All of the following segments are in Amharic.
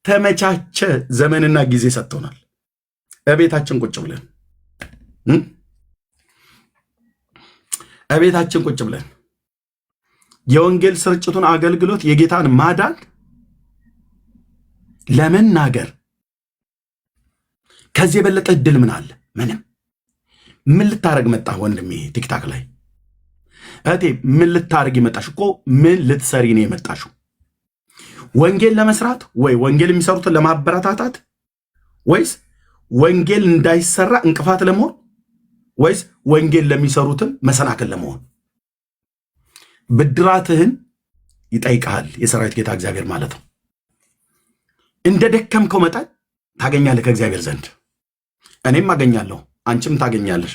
የተመቻቸ ዘመንና ጊዜ ሰጥቶናል። እቤታችን ቁጭ ብለን የወንጌል ስርጭቱን አገልግሎት የጌታን ማዳን ለመናገር ከዚህ የበለጠ እድል ምን አለ? ምንም። ምን ልታረግ መጣ ወንድሜ? ቲክታክ ላይ እቴ ምን ልታረግ መጣሽ? እኮ ምን ልትሰሪ ነው የመጣሽው? ወንጌል ለመስራት ወይ ወንጌል የሚሰሩትን ለማበረታታት ወይስ ወንጌል እንዳይሰራ እንቅፋት ለመሆን ወይስ ወንጌል ለሚሰሩትን መሰናክል ለመሆን? ብድራትህን ይጠይቃል የሰራዊት ጌታ እግዚአብሔር ማለት ነው። እንደ ደከምከው መጠን ታገኛለህ ከእግዚአብሔር ዘንድ። እኔም አገኛለሁ፣ አንቺም ታገኛለሽ።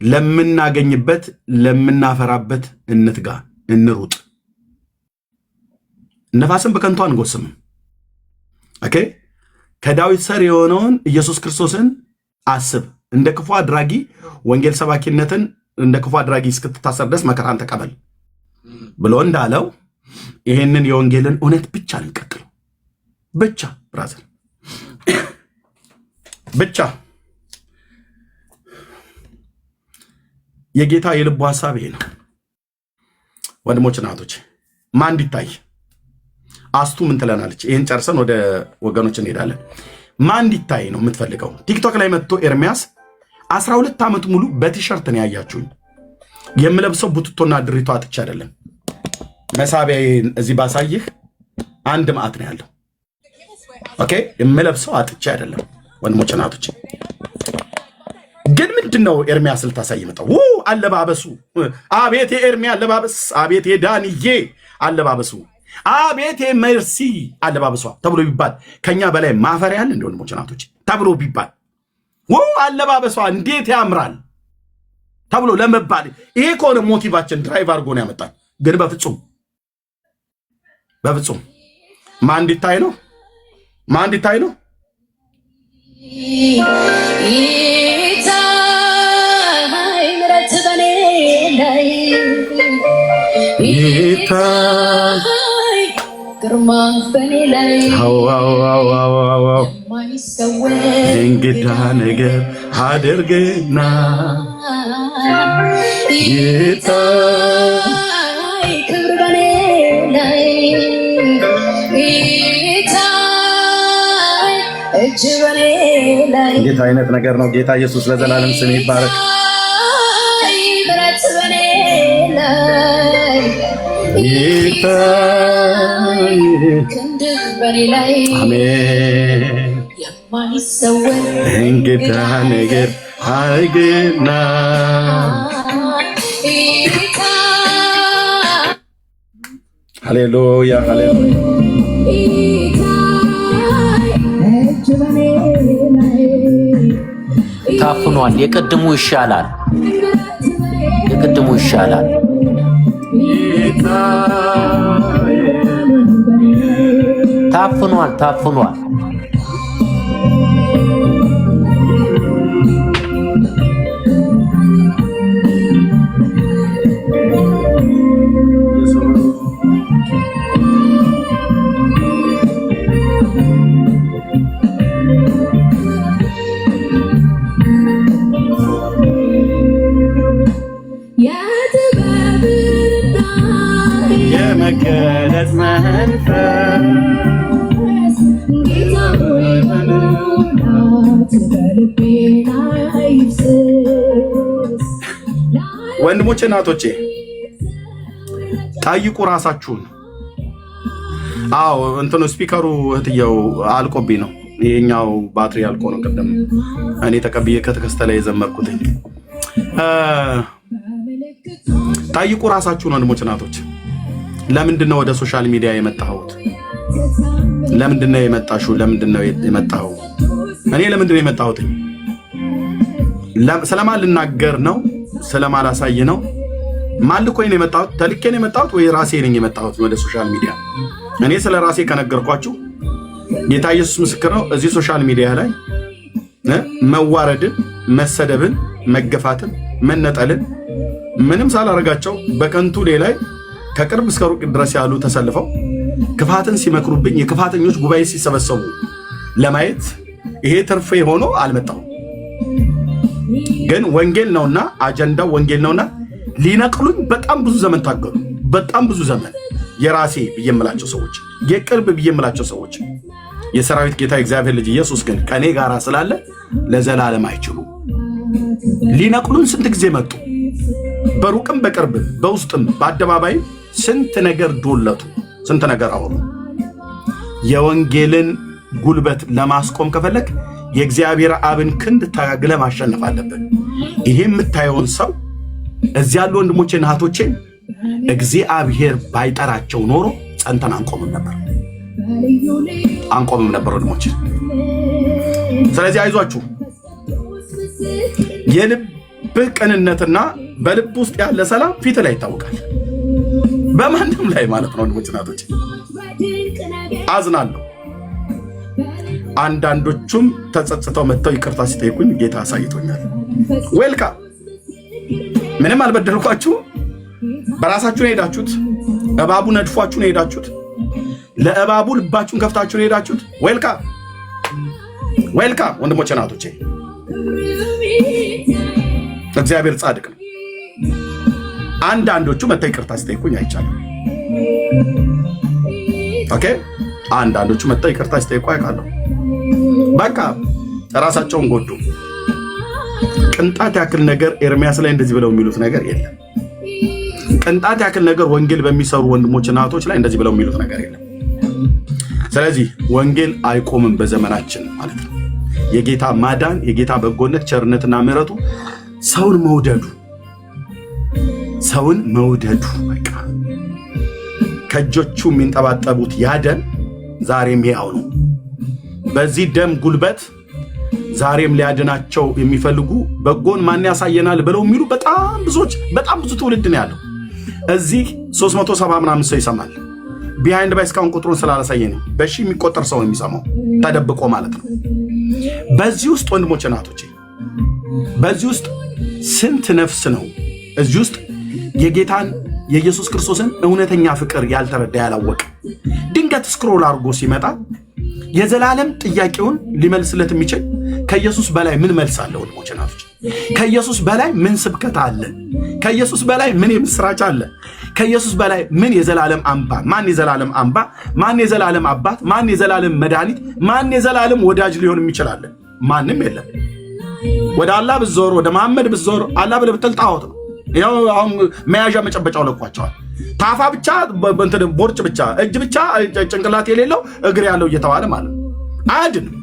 ለምናገኝበት ለምናፈራበት እንትጋ፣ እንሩጥ። ነፋስን በከንቱ አንጎስም። ኦኬ። ከዳዊት ሰር የሆነውን ኢየሱስ ክርስቶስን አስብ። እንደ ክፉ አድራጊ ወንጌል ሰባኪነትን እንደ ክፉ አድራጊ እስክትታሰር ድረስ መከራን ተቀበል ብሎ እንዳለው ይሄንን የወንጌልን እውነት ብቻ እንቀጥል። ብቻ ብራዘር፣ ብቻ የጌታ የልቡ ሐሳብ ይሄ ነው። ወንድሞች እናቶች፣ ማን እንዲታይ አስቱ ምን ትለናለች? ይሄን ጨርሰን ወደ ወገኖች እንሄዳለን። ማን እንዲታይ ነው የምትፈልገው? ቲክቶክ ላይ መጥቶ ኤርሚያስ 12 ዓመት ሙሉ በቲሸርት ነው ያያችሁኝ። የምለብሰው ቡትቶና ድሪቶ አጥቼ አይደለም። መሳቢያ እዚህ ባሳይህ አንድ ማዕት ነው ያለው። ኦኬ። የምለብሰው አጥቼ አይደለም ወንድሞች እናቶች። ግን ምንድነው ኤርሚያስ ልታሳይ መጣው? አለባበሱ፣ አቤት የኤርሚያ አለባበስ፣ አቤት የዳንዬ አለባበሱ፣ አቤት የመርሲ አለባበሷ ተብሎ ቢባል ከኛ በላይ ማፈሪያ ያለ እንደ ወንድሞች እናቶች ተብሎ ቢባል አለባበሷ እንዴት ያምራል ተብሎ ለመባል ይሄ ከሆነ ሞቲቫችን ድራይቭ አድርጎ ነው ያመጣል። ግን በፍጹም ማን እንዲታይ ነው? ማን እንዲታይ ነው? ግርማ በኔ ላይ እንግዳ ነገር አድርግና ክብር በኔ ላይ እጅ በኔ ላይ። እንዴት አይነት ነገር ነው! ጌታ ኢየሱስ ለዘላለም ስም ይባረክ። ምሕረት በኔ ላይ ክንድህ በኔ ላይ አሜን። የማይሰወር እንግዳ ነገር አድርግና ሃሌሉያ ሃሌሉያ። ታፍኗል። የቅድሙ ይሻላል፣ የቅድሙ ይሻላል። ታፍኗል። የመገለጽ መንፈስ ወንድሞቼ እናቶቼ ጠይቁ ራሳችሁን። አዎ እንትኑ ስፒከሩ እህትየው አልቆብኝ ነው። ይሄኛው ባትሪ አልቆ ነው። ቀደም እኔ ተቀብዬ ከተከስተለ የዘመርኩት። ጠይቁ ራሳችሁን ወንድሞቼ እናቶች። ለምንድነው ወደ ሶሻል ሚዲያ የመጣሁት? ለምንድነው የመጣሽው? ለምንድነው የመጣው? እኔ ለምንድነው የመጣሁት? ስለማን ልናገር ነው? ስለማን ላሳይ ነው? ማን ልኮኝ ነው የመጣሁት? ተልኬ ነው የመጣሁት ወይ ራሴ ነኝ የመጣሁት ወደ ሶሻል ሚዲያ? እኔ ስለ ራሴ ከነገርኳችሁ ጌታ ኢየሱስ ምስክር ነው። እዚህ ሶሻል ሚዲያ ላይ መዋረድን፣ መሰደብን፣ መገፋትን፣ መነጠልን ምንም ሳላረጋቸው በከንቱ ላይ ከቅርብ እስከ ሩቅ ድረስ ያሉ ተሰልፈው ክፋትን ሲመክሩብኝ የክፋተኞች ጉባኤ ሲሰበሰቡ ለማየት ይሄ ትርፌ ሆኖ አልመጣሁም። ግን ወንጌል ነውና አጀንዳው ወንጌል ነውና ሊነቅሉኝ በጣም ብዙ ዘመን ታገሉ። በጣም ብዙ ዘመን የራሴ ብየምላቸው ሰዎች፣ የቅርብ ብየምላቸው ሰዎች፣ የሰራዊት ጌታ እግዚአብሔር ልጅ ኢየሱስ ግን ከኔ ጋር ስላለ ለዘላለም አይችሉም። ሊነቅሉን ስንት ጊዜ መጡ። በሩቅም በቅርብም በውስጥም በአደባባይ ስንት ነገር ዶለቱ፣ ስንት ነገር አወሩ። የወንጌልን ጉልበት ለማስቆም ከፈለክ የእግዚአብሔር አብን ክንድ ታግለ ማሸነፍ አለብን። ይሄ የምታየውን ሰው እዚህ ያሉ ወንድሞቼና እህቶቼ እግዚአብሔር ባይጠራቸው ኖሮ ጸንተን አንቆምም ነበር ወንድሞቼ። ስለዚህ አይዟችሁ። የልብ ቅንነትና በልብ ውስጥ ያለ ሰላም ፊት ላይ ይታወቃል፣ በማንም ላይ ማለት ነው ወንድሞቼና እህቶቼ። አዝናለሁ። አንዳንዶቹም ተጸጽተው መጥተው ይቅርታ ሲጠይቁኝ ጌታ አሳይቶኛል። ዌልካም። ምንም አልበደልኳችሁ። በራሳችሁ ነው ሄዳችሁት። እባቡ ነድፏችሁ ነው ሄዳችሁት። ለእባቡ ልባችሁን ከፍታችሁ ነው ሄዳችሁት። ዌልካም ዌልካም ወንድሞቼና እህቶቼ። እግዚአብሔር ጻድቅ ነው። አንዳንዶቹ መጥተው ይቅርታ ሲጠይቁኝ አይቻልም። ኦኬ። አንዳንዶቹ መጥተው ይቅርታ ሲጠይቁ አይቃለሁ። በቃ ራሳቸውን ጎዱ። ቅንጣት ያክል ነገር ኤርሚያስ ላይ እንደዚህ ብለው የሚሉት ነገር የለም። ቅንጣት ያክል ነገር ወንጌል በሚሰሩ ወንድሞችና እህቶች ላይ እንደዚህ ብለው የሚሉት ነገር የለም። ስለዚህ ወንጌል አይቆምም በዘመናችን ማለት ነው። የጌታ ማዳን፣ የጌታ በጎነት፣ ቸርነትና ምሕረቱ፣ ሰውን መውደዱ በቃ ከእጆቹ የሚንጠባጠቡት ያደም ዛሬም ሕያው ነው። በዚህ ደም ጉልበት ዛሬም ሊያድናቸው የሚፈልጉ በጎን ማን ያሳየናል ብለው የሚሉ በጣም ብዙ ትውልድ ነው ያለው። እዚህ 370 ምናምን ሰው ይሰማል። ቢሃይንድ ባይ እስካሁን ቁጥሩን ስላላሳየኝ በሺ የሚቆጠር ሰው የሚሰማው ተደብቆ ማለት ነው። በዚህ ውስጥ ወንድሞቼ እና እህቶቼ፣ በዚህ ውስጥ ስንት ነፍስ ነው እዚህ ውስጥ የጌታን የኢየሱስ ክርስቶስን እውነተኛ ፍቅር ያልተረዳ ያላወቀ። ድንገት ስክሮል አድርጎ ሲመጣ የዘላለም ጥያቄውን ሊመልስለት የሚችል ከኢየሱስ በላይ ምን መልስ አለ? ወንድሞቼ እና እህቶቼ፣ ከኢየሱስ በላይ ምን ስብከት አለ? ከኢየሱስ በላይ ምን የምስራች አለ? ከኢየሱስ በላይ ምን የዘላለም አምባ? ማን የዘላለም አምባ? ማን የዘላለም አባት? ማን የዘላለም መድኃኒት? ማን የዘላለም ወዳጅ ሊሆን የሚችላል? ማንም የለም። ወደ አላህ ብትዞር፣ ወደ መሐመድ ብትዞር፣ አላህ ብለህ ብትል ጣዖት ነው። ያው አሁን መያዣ መጨበጫው ለቋቸዋል። ታፋ ብቻ፣ ቦርጭ ብቻ፣ እጅ ብቻ፣ ጭንቅላት የሌለው እግር ያለው እየተባለ ማለት ነው። አያድንም።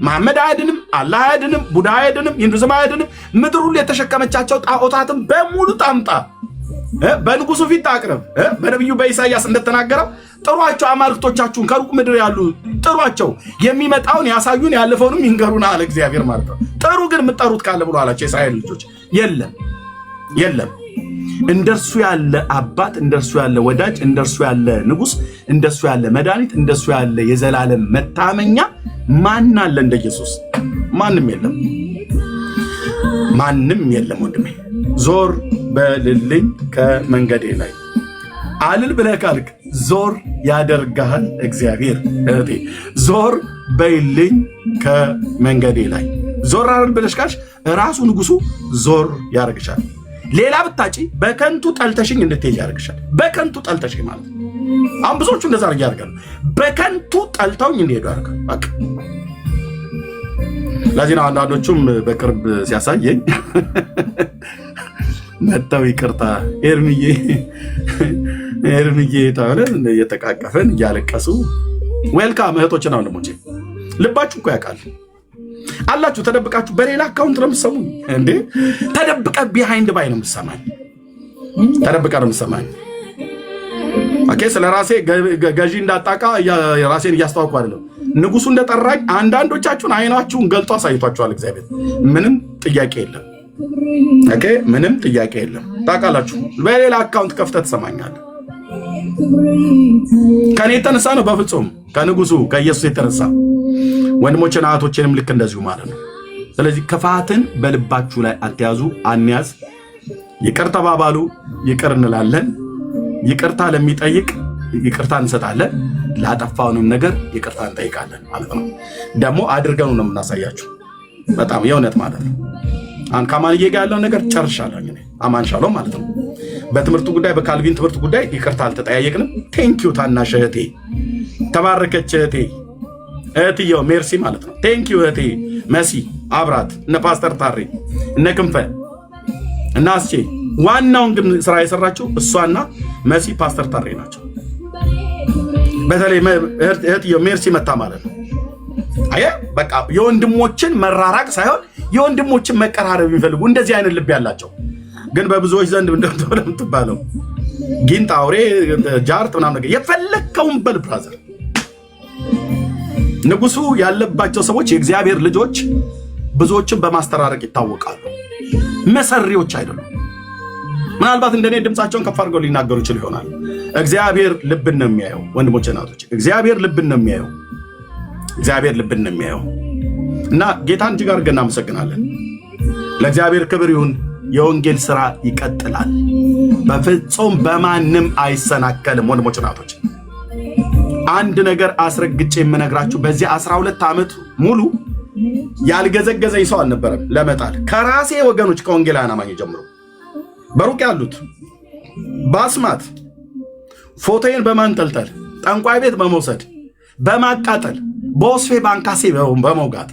መሐመድ አያድንም፣ አላህ አያድንም፣ ቡዳ አያድንም፣ ሂንዱዝም አያድንም። ምድር ሁሉ የተሸከመቻቸው ጣዖታትን በሙሉ ታምጣ በንጉሱ ፊት አቅርብ። በነቢዩ በኢሳይያስ እንደተናገረው ጥሯቸው፣ አማልክቶቻችሁን ከሩቅ ምድር ያሉ ጥሯቸው፣ የሚመጣውን ያሳዩን፣ ያለፈውንም ይንገሩን አለ እግዚአብሔር ማለት ነው። ጥሩ ግን የምትጠሩት ካለ ብሎ አላቸው የእስራኤል ልጆች። የለም እንደርሱ ያለ አባት፣ እንደርሱ ያለ ወዳጅ፣ እንደርሱ ያለ ንጉስ፣ እንደርሱ ያለ መድኃኒት፣ እንደርሱ ያለ የዘላለም መታመኛ ማን አለ እንደ ኢየሱስ? ማንም የለም ወንድሜ። ዞር በልልኝ ከመንገዴ ላይ አልል ብለህ ካልክ ዞር ያደርግሃል እግዚአብሔር። እህቴ ዞር በይልኝ ከመንገዴ ላይ ዞር አልል ብለሽ ካልሽ ራሱ ንጉሱ ዞር ያደርግሻል። ሌላ ብታጪ በከንቱ ጠልተሽኝ እንድትሄጂ ያደርግሻል። በከንቱ ጠልተሽኝ ማለት አሁን ብዙዎቹ እንደዛ ያደርጋሉ። በከንቱ ጠልተውኝ እንዲሄዱ ያደርጋል። በቃ ለዚህ ነው አንዳንዶቹም በቅርብ ሲያሳየኝ መጣው ይቅርታ ኤርሚዬ ታወለን እየተቃቀፈን እያለቀሱ ዌልካም። እህቶችና ወንድሞቼ ልባችሁ እኮ ያውቃል አላችሁ። ተደብቃችሁ በሌላ አካውንት ነው የምትሰሙኝ እንዴ? ተደብቀ ቢሃይንድ ባይ ነው የምትሰማኝ። ተደብቀ ነው የምትሰማኝ። ኦኬ። ስለ ራሴ ገዢ እንዳጣቃ ራሴን እያስተዋወቅኩ አይደለም። ንጉሱ እንደጠራኝ አንዳንዶቻችሁን አይናችሁን ገልጦ አሳይቷችኋል እግዚአብሔር። ምንም ጥያቄ የለም። ኦኬ። ምንም ጥያቄ የለም። ታውቃላችሁ፣ በሌላ አካውንት ከፍተህ ትሰማኛለህ። ከኔ የተነሳ ነው በፍጹም ከንጉሱ ከኢየሱስ የተነሳ። ወንድሞቼና እህቶቼንም ልክ እንደዚሁ ማለት ነው። ስለዚህ ክፋትን በልባችሁ ላይ አትያዙ፣ አንያዝ። ይቅር ተባባሉ፣ ይቅር እንላለን። ይቅርታ ለሚጠይቅ ይቅርታ እንሰጣለን፣ ላጠፋውንም ነገር ይቅርታ እንጠይቃለን ማለት ነው። ደግሞ አድርገው ነው የምናሳያችሁ። በጣም የእውነት ማለት ነው። አሁን ከአማንዬ ጋር ያለውን ነገር ጨርሻለሁ እኔ አማን ሻሎም ማለት ነው። በትምህርቱ ጉዳይ በካልቪን ትምህርት ጉዳይ ይቅርታ አልተጠያየቅንም። ቴንኪዩ ታናሽ እህቴ፣ ተባረከች እህቴ፣ እህትየው ሜርሲ ማለት ነው። ቴንኪዩ እህቴ መሲ አብራት፣ እነ ፓስተር ታሬ፣ እነ ክንፈ እና አስቼ። ዋናውን ግን ስራ የሰራችው እሷና መሲ ፓስተር ታሬ ናቸው። በተለይ እህትየው ሜርሲ መታ ማለት ነው። አየህ በቃ የወንድሞችን መራራቅ ሳይሆን የወንድሞችን መቀራረብ የሚፈልጉ እንደዚህ አይነት ልብ ያላቸው ግን በብዙዎች ዘንድ እንደምትባለው ጊንጥ፣ አውሬ፣ ጃርት ምናምን ነገር የፈለከውን በል ብራዘር። ንጉሱ ያለባቸው ሰዎች የእግዚአብሔር ልጆች ብዙዎችን በማስተራረቅ ይታወቃሉ። መሰሪዎች አይደሉም። ምናልባት እንደኔ ድምፃቸውን ከፍ አድርገው ሊናገሩ ይችሉ ይሆናል። እግዚአብሔር ልብን ነው የሚያየው። ወንድሞቼ እናቶች፣ እግዚአብሔር ልብን ነው የሚያየው። እግዚአብሔር ልብን ነው የሚያየው እና ጌታን እጅግ አድርገን እናመሰግናለን። ለእግዚአብሔር ክብር ይሁን። የወንጌል ስራ ይቀጥላል። በፍጹም በማንም አይሰናከልም። ወንድሞች እናቶች፣ አንድ ነገር አስረግጬ የምነግራችሁ በዚህ 12 ዓመት ሙሉ ያልገዘገዘኝ ሰው አልነበረም ለመጣል ከራሴ ወገኖች ከወንጌላውያን አማኝ ጀምሮ በሩቅ ያሉት በአስማት ፎቶዬን በማንጠልጠል ጠንቋይ ቤት በመውሰድ በማቃጠል በወስፌ ባንካሴ በመውጋት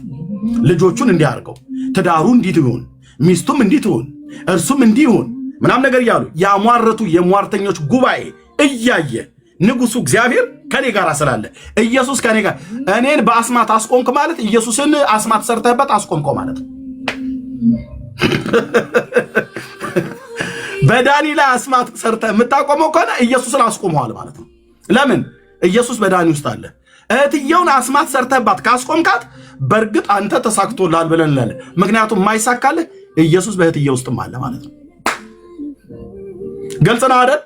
ልጆቹን እንዲያርገው ትዳሩ እንዲትሁን ሚስቱም እንዲትሁን እርሱም እንዲሁን ምናም ነገር እያሉ ያሟረቱ የሟርተኞች ጉባኤ እያየ ንጉሱ እግዚአብሔር ከኔ ጋር ስላለ ኢየሱስ ከኔ ጋር እኔን በአስማት አስቆምክ ማለት ኢየሱስን አስማት ሰርተህበት አስቆምከው ማለት ነው። በዳኒ ላይ አስማት ሰርተህ የምታቆመው ከሆነ ኢየሱስን አስቆመዋል ማለት ነው። ለምን? ኢየሱስ በዳኒ ውስጥ አለ። እህትየውን አስማት ሰርተህባት ካስቆምካት በእርግጥ አንተ ተሳክቶልሃል ብለን እንላለን። ምክንያቱም የማይሳካልህ ኢየሱስ በእህትየ ውስጥም አለ ማለት ነው። ግልጽ ነው አይደል?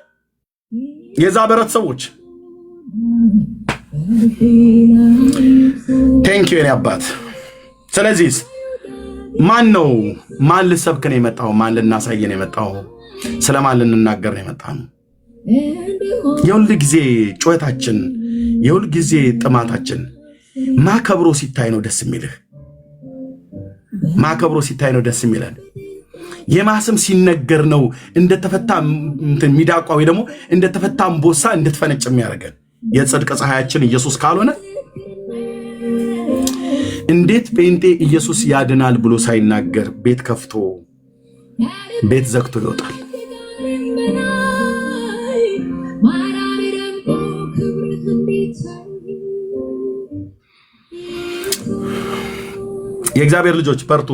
የዛ በረት ሰዎች ቴንኪዩ የኔ አባት። ስለዚህ ማን ነው? ማን ልሰብክ ነው የመጣው? ማን ልናሳይ ነው የመጣው? ስለማን ልንናገር ነው የመጣው? የሁል ጊዜ ጩኸታችን፣ የሁል ጊዜ ጥማታችን ማከብሮ ሲታይ ነው ደስ የሚልህ። ማከብሮ ሲታይ ነው ደስ የሚለን። የማስም ሲነገር ነው እንደተፈታ ሚዳቋ ወይ ደግሞ እንደተፈታ አንበሳ እንድትፈነጭ የሚያደርገን። የጽድቅ ፀሐያችን ኢየሱስ ካልሆነ እንዴት ጴንጤ ኢየሱስ ያድናል ብሎ ሳይናገር ቤት ከፍቶ ቤት ዘግቶ ይወጣል? የእግዚአብሔር ልጆች በርቱ።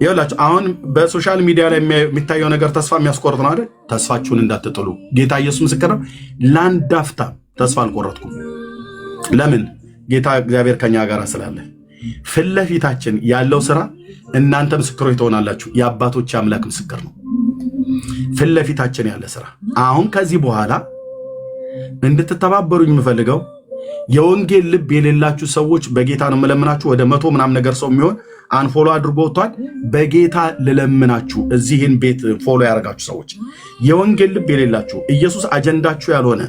ይኸውላችሁ አሁን በሶሻል ሚዲያ ላይ የሚታየው ነገር ተስፋ የሚያስቆርጥ ነው አይደል? ተስፋችሁን እንዳትጥሉ። ጌታ ኢየሱስ ምስክር ነው። ለአንድ አፍታ ተስፋ አልቆረጥኩም። ለምን? ጌታ እግዚአብሔር ከኛ ጋር ስላለ። ፊት ለፊታችን ያለው ስራ እናንተ ምስክሮች ትሆናላችሁ። የአባቶች አምላክ ምስክር ነው። ፊት ለፊታችን ያለ ስራ። አሁን ከዚህ በኋላ እንድትተባበሩኝ የምፈልገው የወንጌል ልብ የሌላችሁ ሰዎች በጌታ ነው የምለምናችሁ። ወደ 100 ምናምን ነገር ሰው የሚሆን አንፎሎ አድርጎ ወጥቷል። በጌታ ልለምናችሁ እዚህን ቤት ፎሎ ያደረጋችሁ ሰዎች የወንጌል ልብ የሌላችሁ ኢየሱስ አጀንዳችሁ ያልሆነ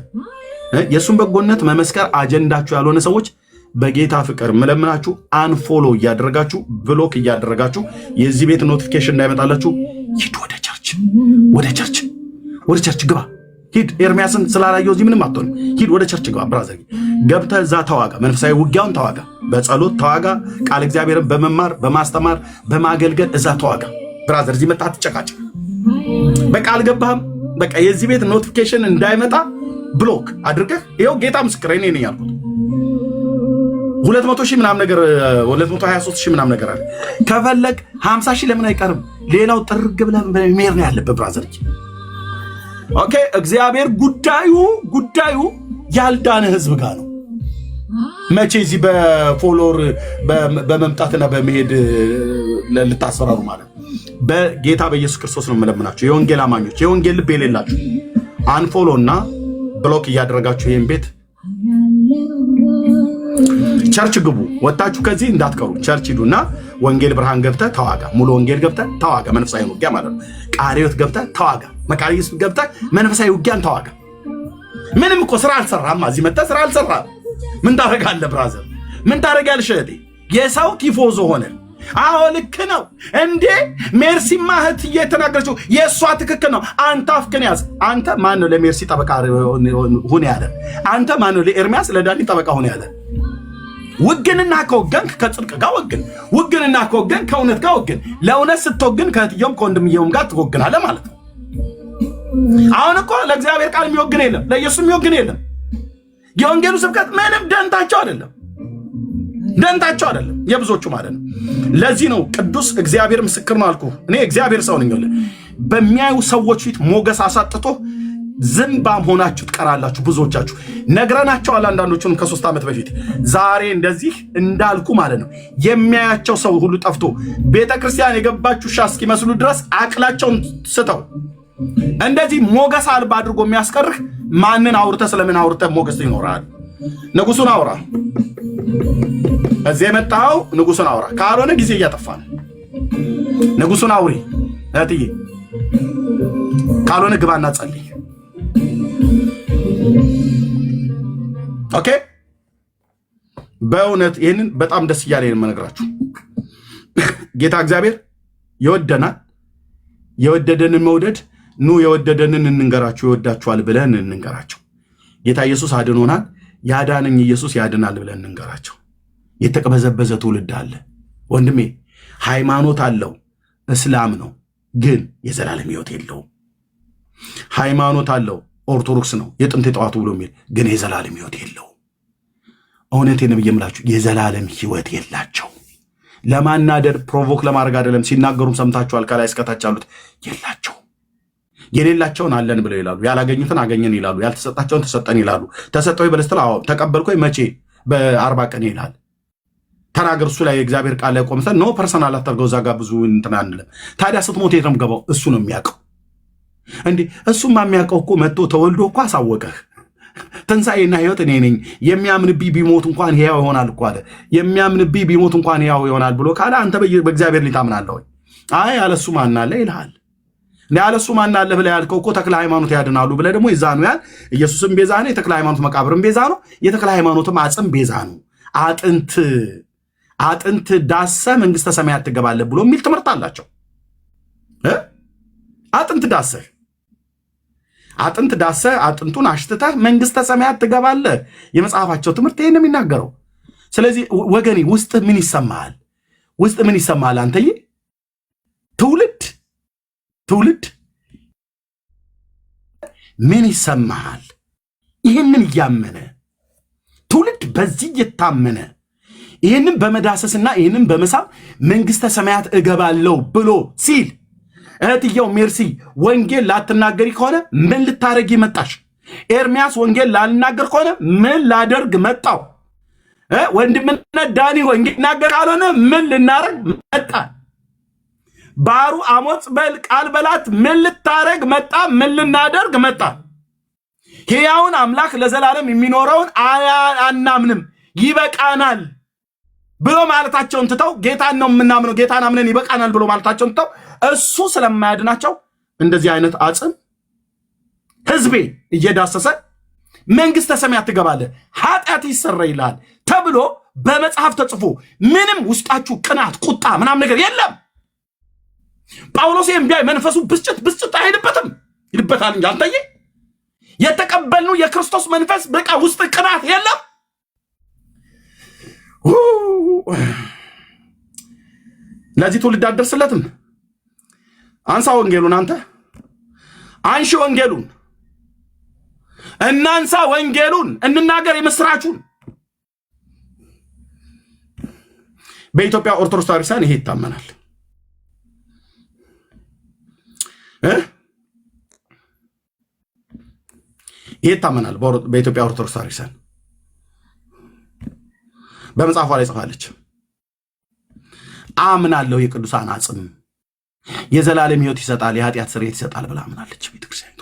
የሱን በጎነት መመስከር አጀንዳችሁ ያልሆነ ሰዎች በጌታ ፍቅር ምለምናችሁ አንፎሎ እያደረጋችሁ ብሎክ እያደረጋችሁ የዚህ ቤት ኖቲፊኬሽን እንዳይመጣላችሁ ሂድ ወደ ቸርች ወደ ቸርች ግባ። ሂድ ኤርሚያስን ስላላየው እዚህ ምንም አትሆንም። ሂድ ወደ ቸርች ግባ ብራዘር። ገብተህ እዛ ተዋጋ። መንፈሳዊ ውጊያውን ተዋጋ። በጸሎት ተዋጋ። ቃል እግዚአብሔርን በመማር በማስተማር በማገልገል እዛ ተዋጋ ብራዘር። እዚህ መጣ አትጨቃጭ። በቃ አልገባህም? በቃ የዚህ ቤት ኖቲፊኬሽን እንዳይመጣ ብሎክ አድርገህ ይኸው ጌታ ምስክር እኔ ነኝ ያልኩት 200,000 ምናምን ነገር 223,000 ምናምን ነገር አለ። ከፈለግ 50,000 ለምን አይቀርም? ሌላው ጥርግ ብለህ መሄድ ነው ያለበት ብራዘር። ኦኬ እግዚአብሔር ጉዳዩ ያልዳነ ህዝብ ጋር ነው። መቼ እዚህ በፎሎወር በመምጣትና በመሄድ ልታስፈራሩ ማለት በጌታ በኢየሱስ ክርስቶስ ነው የምለምናችሁ። የወንጌል አማኞች የወንጌል ልብ የሌላችሁ አንፎሎ እና ብሎክ እያደረጋችሁ ይህን ቤት ቸርች ግቡ። ወጣችሁ ከዚህ እንዳትቀሩ ቸርች ሂዱና ወንጌል ብርሃን ገብተህ ተዋጋ። ሙሉ ወንጌል ገብተህ ተዋጋ። መንፈሳዊ ውጊያ ማለት ነው። ቃሪዮት ገብተህ ተዋጋ። መቃሪስ ገብተህ መንፈሳዊ ውጊያን ተዋጋ። ምንም እኮ ስራ አልሰራም። እዚህ መጣ ስራ አልሰራም። ምን ታረጋለህ ብራዘር? ምን ታረጋለሽ እህቴ? የሰው ቲፎዞ ሆነ። አዎ ልክ ነው እንዴ? ሜርሲማ እህት እየተናገረችው የእሷ ትክክል ነው። አንተ አፍክን ያዝ። አንተ ማን ነው ለሜርሲ ጠበቃ ሁን ያለ? አንተ ማን ነው ለኤርሚያስ ለዳኒ ጠበቃ ሁን ያለ? ውግንና ከወገንክ ከጽድቅ ጋር ወግን። ውግንና ከወገን ከእውነት ጋር ወግን። ለእውነት ስትወግን ከእህትየውም ከወንድምየውም ጋር ትወግናለህ ማለት ነው። አሁን እኮ ለእግዚአብሔር ቃል የሚወግን የለም፣ ለኢየሱስ የሚወግን የለም። የወንጌሉ ስብከት ምንም ደንታቸው አይደለም፣ ደንታቸው አይደለም የብዙዎቹ ማለት ነው። ለዚህ ነው ቅዱስ እግዚአብሔር ምስክር ነው አልኩህ። እኔ እግዚአብሔር ሰው ነኝ። በሚያዩ ሰዎች ፊት ሞገስ አሳጥቶ ዝምባም ሆናችሁ ትቀራላችሁ። ብዙዎቻችሁ ነግረናቸዋል። አንዳንዶቹንም ከ3 ዓመት በፊት ዛሬ እንደዚህ እንዳልኩ ማለት ነው። የሚያያቸው ሰው ሁሉ ጠፍቶ ቤተክርስቲያን የገባችሁ ሻ እስኪመስሉ ድረስ አቅላቸውን ስተው እንደዚህ ሞገስ አልባ አድርጎ የሚያስቀርህ ማንን አውርተህ ስለምን አውርተህ ሞገስ ይኖራል? ንጉሱን አውራ። እዚህ የመጣው ንጉሱን አውራ። ካልሆነ ጊዜ እያጠፋ ነው። ንጉሱን አውሪ እህትዬ። ካልሆነ ግባና ጸልይ። ኦኬ። በእውነት ይህንን በጣም ደስ እያለኝ ነው የምነግራችሁ። ጌታ እግዚአብሔር ይወደናል። የወደደንን መውደድ ኑ የወደደንን እንንገራችሁ፣ ይወዳችኋል ብለን እንንገራቸው። ጌታ ኢየሱስ አድኖናል። ያዳነኝ ኢየሱስ ያድናል ብለን እንንገራቸው። የተቀበዘበዘ ትውልድ አለ ወንድሜ። ሃይማኖት አለው፣ እስላም ነው፣ ግን የዘላለም ሕይወት የለውም። ሃይማኖት አለው፣ ኦርቶዶክስ ነው፣ የጥንት የጠዋቱ ብሎ የሚል ግን የዘላለም ሕይወት የለውም። እውነቴን ነው የምላችሁ፣ የዘላለም ሕይወት የላቸው። ለማናደር ፕሮቮክ ለማድረግ አይደለም። ሲናገሩም ሰምታችኋል። ከላይ እስከታች ያሉት የላቸው። የሌላቸውን አለን ብለው ይላሉ። ያላገኙትን አገኘን ይላሉ። ያልተሰጣቸውን ተሰጠን ይላሉ። ተሰጠው በለስተላ ተቀበልኮ መቼ በ40 ቀን ይላል። ተናገር። እሱ ላይ የእግዚአብሔር ቃል ላይ ቆምተን ነው ፐርሰናል አታርገው። እዛ ጋር ብዙ እንትን አንልም። ታዲያ ስትሞት የት ነው የምገባው? እሱ ነው የሚያውቀው። እንዴ እሱማ የሚያውቀው እኮ መጥቶ ተወልዶ እኮ አሳወቀህ። ትንሣኤና ሕይወት እኔ ነኝ፣ የሚያምንብኝ ቢሞት እንኳን ሕያው ይሆናል እኮ አለ። የሚያምንብኝ ቢሞት እንኳን ሕያው ይሆናል ብሎ ካለ አንተ በእግዚአብሔር ላይ ታምናለህ ወይ? አይ ያለሱ ማን አለ ይልሃል። ያለሱ ማን አለ ብለህ ያልከው እኮ ተክለ ሃይማኖት ያድናሉ ብለህ ደግሞ ይዛኑ ያል። ኢየሱስም ቤዛ ነው፣ የተክለ ሃይማኖት መቃብርም ቤዛ ነው፣ የተክለ ሃይማኖትም አጽም ቤዛ ነው። አጥንት ዳሰ መንግስተ ሰማያት ትገባለህ ብሎ የሚል ትምህርት አላቸው። አጥንት ዳሰ አጥንቱን አሽትተህ መንግስተ ሰማያት ትገባለህ። የመጽሐፋቸው ትምህርት ይሄን ነው የሚናገረው። ስለዚህ ወገኔ ውስጥ ምን ይሰማሃል? ውስጥ ምን ይሰማሃል? አንተዬ ትውልድ ምን ይሰማሃል? ይህንን እያመነ ትውልድ በዚህ እየታመነ ይህንን በመዳሰስና ይህንን በመሳብ መንግስተ ሰማያት እገባለሁ ብሎ ሲል እህትየው ሜርሲ ወንጌል ላትናገሪ ከሆነ ምን ልታረጊ መጣሽ? ኤርሚያስ ወንጌል ላልናገር ከሆነ ምን ላደርግ መጣው? ወንድምነት ዳኒ ወንጌል ናገር ካልሆነ ምን ልናረግ መጣ? ባሩ አሞጽ በል ቃል በላት ምን ልታረግ መጣ? ምን ልናደርግ መጣ? ሕያውን አምላክ ለዘላለም የሚኖረውን አናምንም ይበቃናል ብሎ ማለታቸውን ትተው ጌታን ነው የምናምነው፣ ጌታን አምነን ይበቃናል ብሎ ማለታቸውን ትተው እሱ ስለማያድናቸው እንደዚህ አይነት አጽም ህዝቤ እየዳሰሰ መንግስተ ሰማያት ትገባለህ፣ ኃጢአት ይሰረይልሃል ተብሎ በመጽሐፍ ተጽፎ ምንም ውስጣችሁ ቅናት፣ ቁጣ ምናምን ነገር የለም። ጳውሎስ ቢያይ መንፈሱ ብስጭት አይልበትም፣ ይልበታል እንጂ አንተዬ የተቀበልነው የክርስቶስ መንፈስ በቃ ውስጥ ቅናት የለም። ለዚህ ትውልድ አደርስለትም። አንሳ ወንጌሉን፣ አንተ አንሺ ወንጌሉን፣ እናንሳ ወንጌሉን፣ እንናገር የምስራቹን። በኢትዮጵያ ኦርቶዶክስ ተዋሕዶ ይሄ ይታመናል። ይሄ ይታመናል። በኢትዮጵያ ኦርቶዶክስ ተዋሕዶ በመጽሐፏ ላይ ጽፋለች። አምናለሁ የቅዱሳን አጽም የዘላለም ሕይወት ይሰጣል፣ የኃጢአት ስርየት ይሰጣል ብላ አምናለች ቤተክርስቲያኒቱ።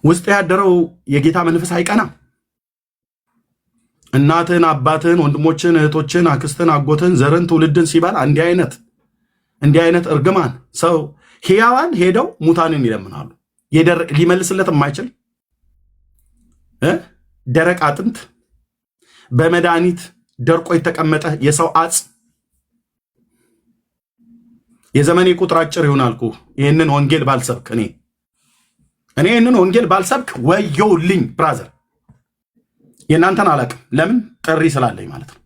ውስጥ ያደረው የጌታ መንፈስ አይቀናም። እናትህን፣ አባትህን፣ ወንድሞችን፣ እህቶችን፣ አክስትን፣ አጎትን፣ ዘርን፣ ትውልድን ሲባል እንዲህ አይነት እርግማን ሰው ሕያዋን ሄደው ሙታንን ይለምናሉ። ሊመልስለት የማይችል ደረቅ አጥንት በመድኃኒት ደርቆ የተቀመጠ የሰው አጽ የዘመኔ ቁጥር አጭር ይሆናልኩ ይህንን ወንጌል ባልሰብክ እኔ ይህንን ወንጌል ባልሰብክ ወየውልኝ ብራዘር። የእናንተን አላቅም። ለምን? ጥሪ ስላለኝ ማለት ነው።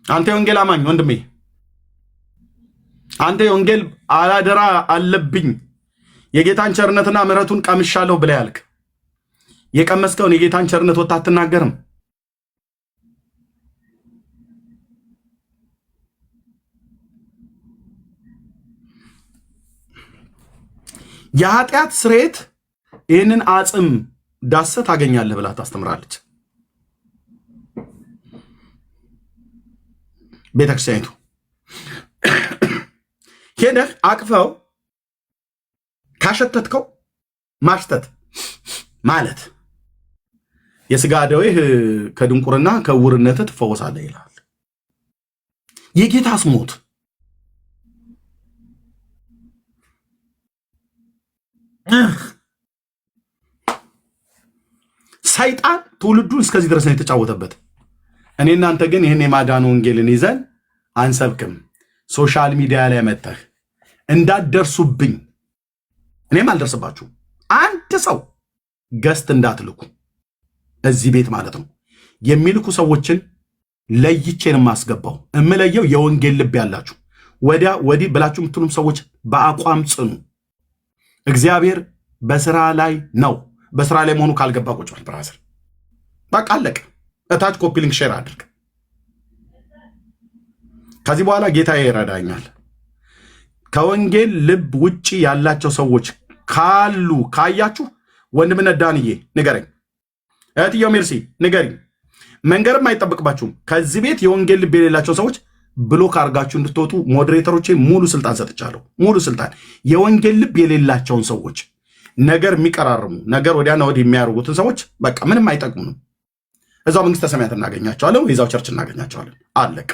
አንተ የወንጌል አማኝ ወንድሜ፣ አንተ የወንጌል አላደራ አለብኝ የጌታን ቸርነትና ምሕረቱን ቀምሻለሁ ብለህ ያልክ የቀመስከውን የጌታን ቸርነት ወጥተህ አትናገርም። የኃጢአት ስርየት ይህንን አጽም ዳሰህ ታገኛለህ ብላ ታስተምራለች ቤተክርስቲያኒቱ። ሄደህ አቅፈው ካሸተትከው ማሽተት ማለት የሥጋ ደዌህ ከድንቁርና ከዕውርነት ትፈወሳለህ ይላል። የጌታስ ሞት ሰይጣን ትውልዱን እስከዚህ ድረስ ነው የተጫወተበት። እኔ እናንተ ግን ይህን የማዳን ወንጌልን ይዘን አንሰብክም። ሶሻል ሚዲያ ላይ መጥተህ እንዳትደርሱብኝ፣ እኔም አልደርስባችሁም። አንድ ሰው ገስት እንዳትልኩ እዚህ ቤት ማለት ነው። የሚልኩ ሰዎችን ለይቼን የማስገባው እምለየው የወንጌል ልብ ያላችሁ ወዲያ ወዲህ ብላችሁ የምትሉም ሰዎች በአቋም ጽኑ። እግዚአብሔር በስራ ላይ ነው። በስራ ላይ መሆኑ ካልገባ ቁጭ በል ብራዘር። በቃ አለቀ። እታች ኮፒ ሊንክ ሼር አድርግ። ከዚህ በኋላ ጌታዬ ይረዳኛል። ከወንጌል ልብ ውጪ ያላቸው ሰዎች ካሉ ካያችሁ ወንድምነት ዳንዬ ንገረኝ፣ እህትየው ሜርሲ ንገሪኝ። መንገርም አይጠብቅባችሁም። ከዚህ ቤት የወንጌል ልብ የሌላቸው ሰዎች ብሎክ አድርጋችሁ እንድትወጡ ሞዴሬተሮቼ ሙሉ ስልጣን ሰጥቻለሁ። ሙሉ ስልጣን። የወንጌል ልብ የሌላቸውን ሰዎች ነገር የሚቀራርሙ ነገር ወዲያና ወዲህ የሚያደርጉትን ሰዎች በቃ ምንም አይጠቅሙንም። እዛው መንግስተ ሰማያት እናገኛቸዋለን፣ የዛው ቸርች እናገኛቸዋለን። አለቅ።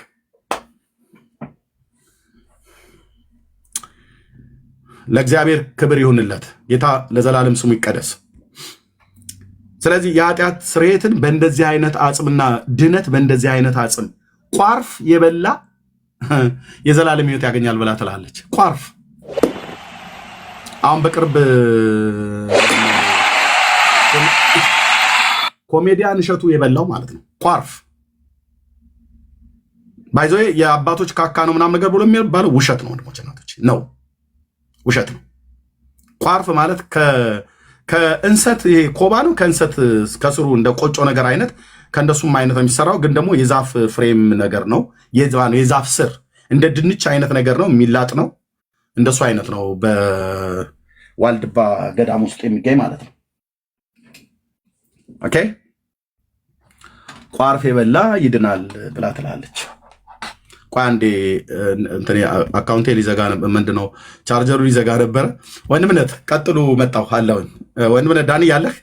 ለእግዚአብሔር ክብር ይሁንለት። ጌታ ለዘላለም ስሙ ይቀደስ። ስለዚህ የኃጢአት ስርየትን በእንደዚህ አይነት አጽምና ድነት በእንደዚህ አይነት አጽም ቋርፍ የበላ የዘላለም ሕይወት ያገኛል ብላ ትላለች። ቋርፍ አሁን በቅርብ ኮሜዲያን እሸቱ የበላው ማለት ነው። ቋርፍ ባይዞ የአባቶች ካካ ነው ምናምን ነገር ብሎ የሚባለው ውሸት ነው። ወንድሞች እናቶች ነው፣ ውሸት ነው። ቋርፍ ማለት ከእንሰት ይሄ ኮባ ነው። ከእንሰት ከስሩ እንደ ቆጮ ነገር አይነት ከእንደሱም አይነት ነው የሚሰራው። ግን ደግሞ የዛፍ ፍሬም ነገር ነው። የዛፍ ስር እንደ ድንች አይነት ነገር ነው፣ የሚላጥ ነው። እንደሱ አይነት ነው። በዋልድባ ገዳም ውስጥ የሚገኝ ማለት ነው። ኦኬ። ቋርፍ የበላ ይድናል ብላ ትላለች። ቆይ አንዴ እንትን አካውንቴ ሊዘጋ ምንድን ነው ቻርጀሩ ሊዘጋ ነበረ። ወንድምነት ቀጥሉ። መጣሁ አለሁኝ። ወንድምነት ዳኒ ያለህ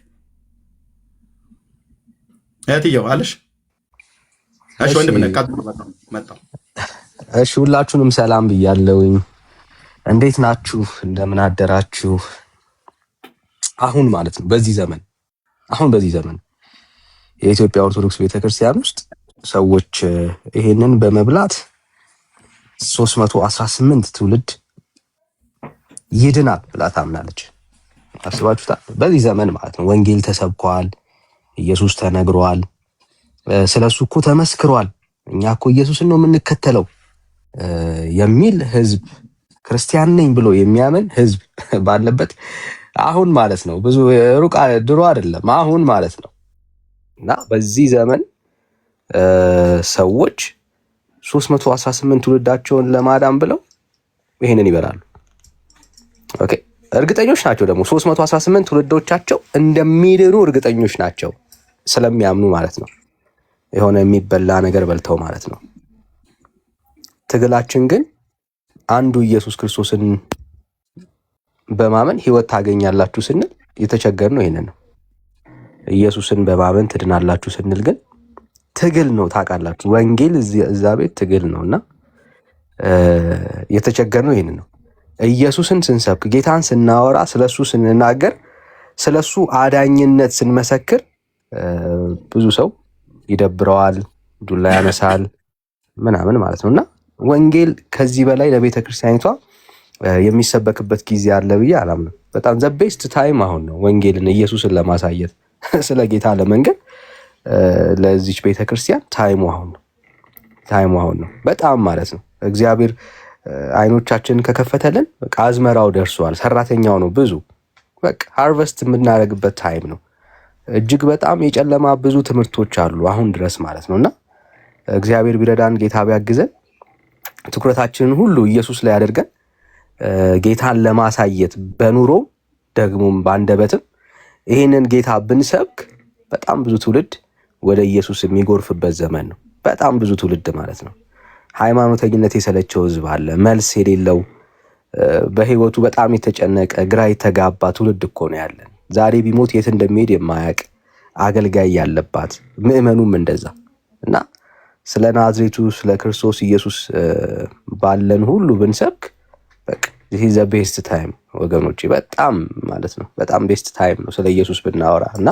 እህትየው አለሽ? እሺ ወንድምነት ቀጥሉ። መጣሁ። እሺ ሁላችሁንም ሰላም ብያለሁኝ። እንዴት ናችሁ? እንደምን አደራችሁ? አሁን ማለት ነው በዚህ ዘመን የኢትዮጵያ ኦርቶዶክስ ቤተክርስቲያን ውስጥ ሰዎች ይሄንን በመብላት 318 ትውልድ ይድናል ብላ ታምናለች። አስባችሁታል? በዚህ ዘመን ማለት ነው ወንጌል ተሰብኳል፣ ኢየሱስ ተነግሯል፣ ስለሱ እኮ ተመስክሯል፣ እኛ እኮ ኢየሱስን ነው የምንከተለው የሚል ህዝብ፣ ክርስቲያን ነኝ ብሎ የሚያምን ህዝብ ባለበት አሁን ማለት ነው ብዙ ሩቅ ድሮ አይደለም አሁን ማለት ነው። እና በዚህ ዘመን ሰዎች 318 ትውልዳቸውን ለማዳን ብለው ይሄንን ይበላሉ። ኦኬ፣ እርግጠኞች ናቸው ደግሞ 318 ትውልዶቻቸው እንደሚድኑ እርግጠኞች ናቸው ስለሚያምኑ ማለት ነው። የሆነ የሚበላ ነገር በልተው ማለት ነው። ትግላችን ግን አንዱ ኢየሱስ ክርስቶስን በማመን ህይወት ታገኛላችሁ ስንል የተቸገርነው ይሄንን ነው። ኢየሱስን በማመን ትድናላችሁ ስንል ግን ትግል ነው። ታውቃላችሁ ወንጌል እዛ ቤት ትግል ነውና የተቸገርነው ይሄንን ነው። ኢየሱስን ስንሰብክ ጌታን ስናወራ ስለሱ ስንናገር ስለሱ አዳኝነት ስንመሰክር ብዙ ሰው ይደብረዋል፣ ዱላ ያነሳል ምናምን ማለት ነውና ወንጌል ከዚህ በላይ ለቤተ ክርስቲያኒቷ የሚሰበክበት ጊዜ አለ ብዬ አላምንም። በጣም ዘ ቤስት ታይም አሁን ነው ወንጌልን ኢየሱስን ለማሳየት ስለ ጌታ ለመንገር ለዚች ቤተ ክርስቲያን ታይሙ አሁን ነው በጣም ማለት ነው። እግዚአብሔር አይኖቻችንን ከከፈተልን በቃ አዝመራው ደርሷል። ሰራተኛው ነው ብዙ በቃ ሃርቨስት የምናደርግበት ታይም ነው። እጅግ በጣም የጨለማ ብዙ ትምህርቶች አሉ አሁን ድረስ ማለት ነውና እግዚአብሔር ቢረዳን ጌታ ቢያግዘን ትኩረታችንን ሁሉ ኢየሱስ ላይ አድርገን ጌታን ለማሳየት በኑሮ ደግሞም ባንደበትም ይሄንን ጌታ ብንሰብክ በጣም ብዙ ትውልድ ወደ ኢየሱስ የሚጎርፍበት ዘመን ነው። በጣም ብዙ ትውልድ ማለት ነው። ሃይማኖተኝነት የሰለቸው ህዝብ አለ፣ መልስ የሌለው በህይወቱ በጣም የተጨነቀ ግራ የተጋባ ትውልድ እኮ ነው ያለን። ዛሬ ቢሞት የት እንደሚሄድ የማያውቅ አገልጋይ ያለባት ምዕመኑም እንደዛ እና ስለ ናዝሬቱ ስለ ክርስቶስ ኢየሱስ ባለን ሁሉ ብንሰብክ በቃ this is the best time ወገኖቼ፣ በጣም ማለት ነው በጣም ቤስት ታይም ነው ስለ ኢየሱስ ብናወራ እና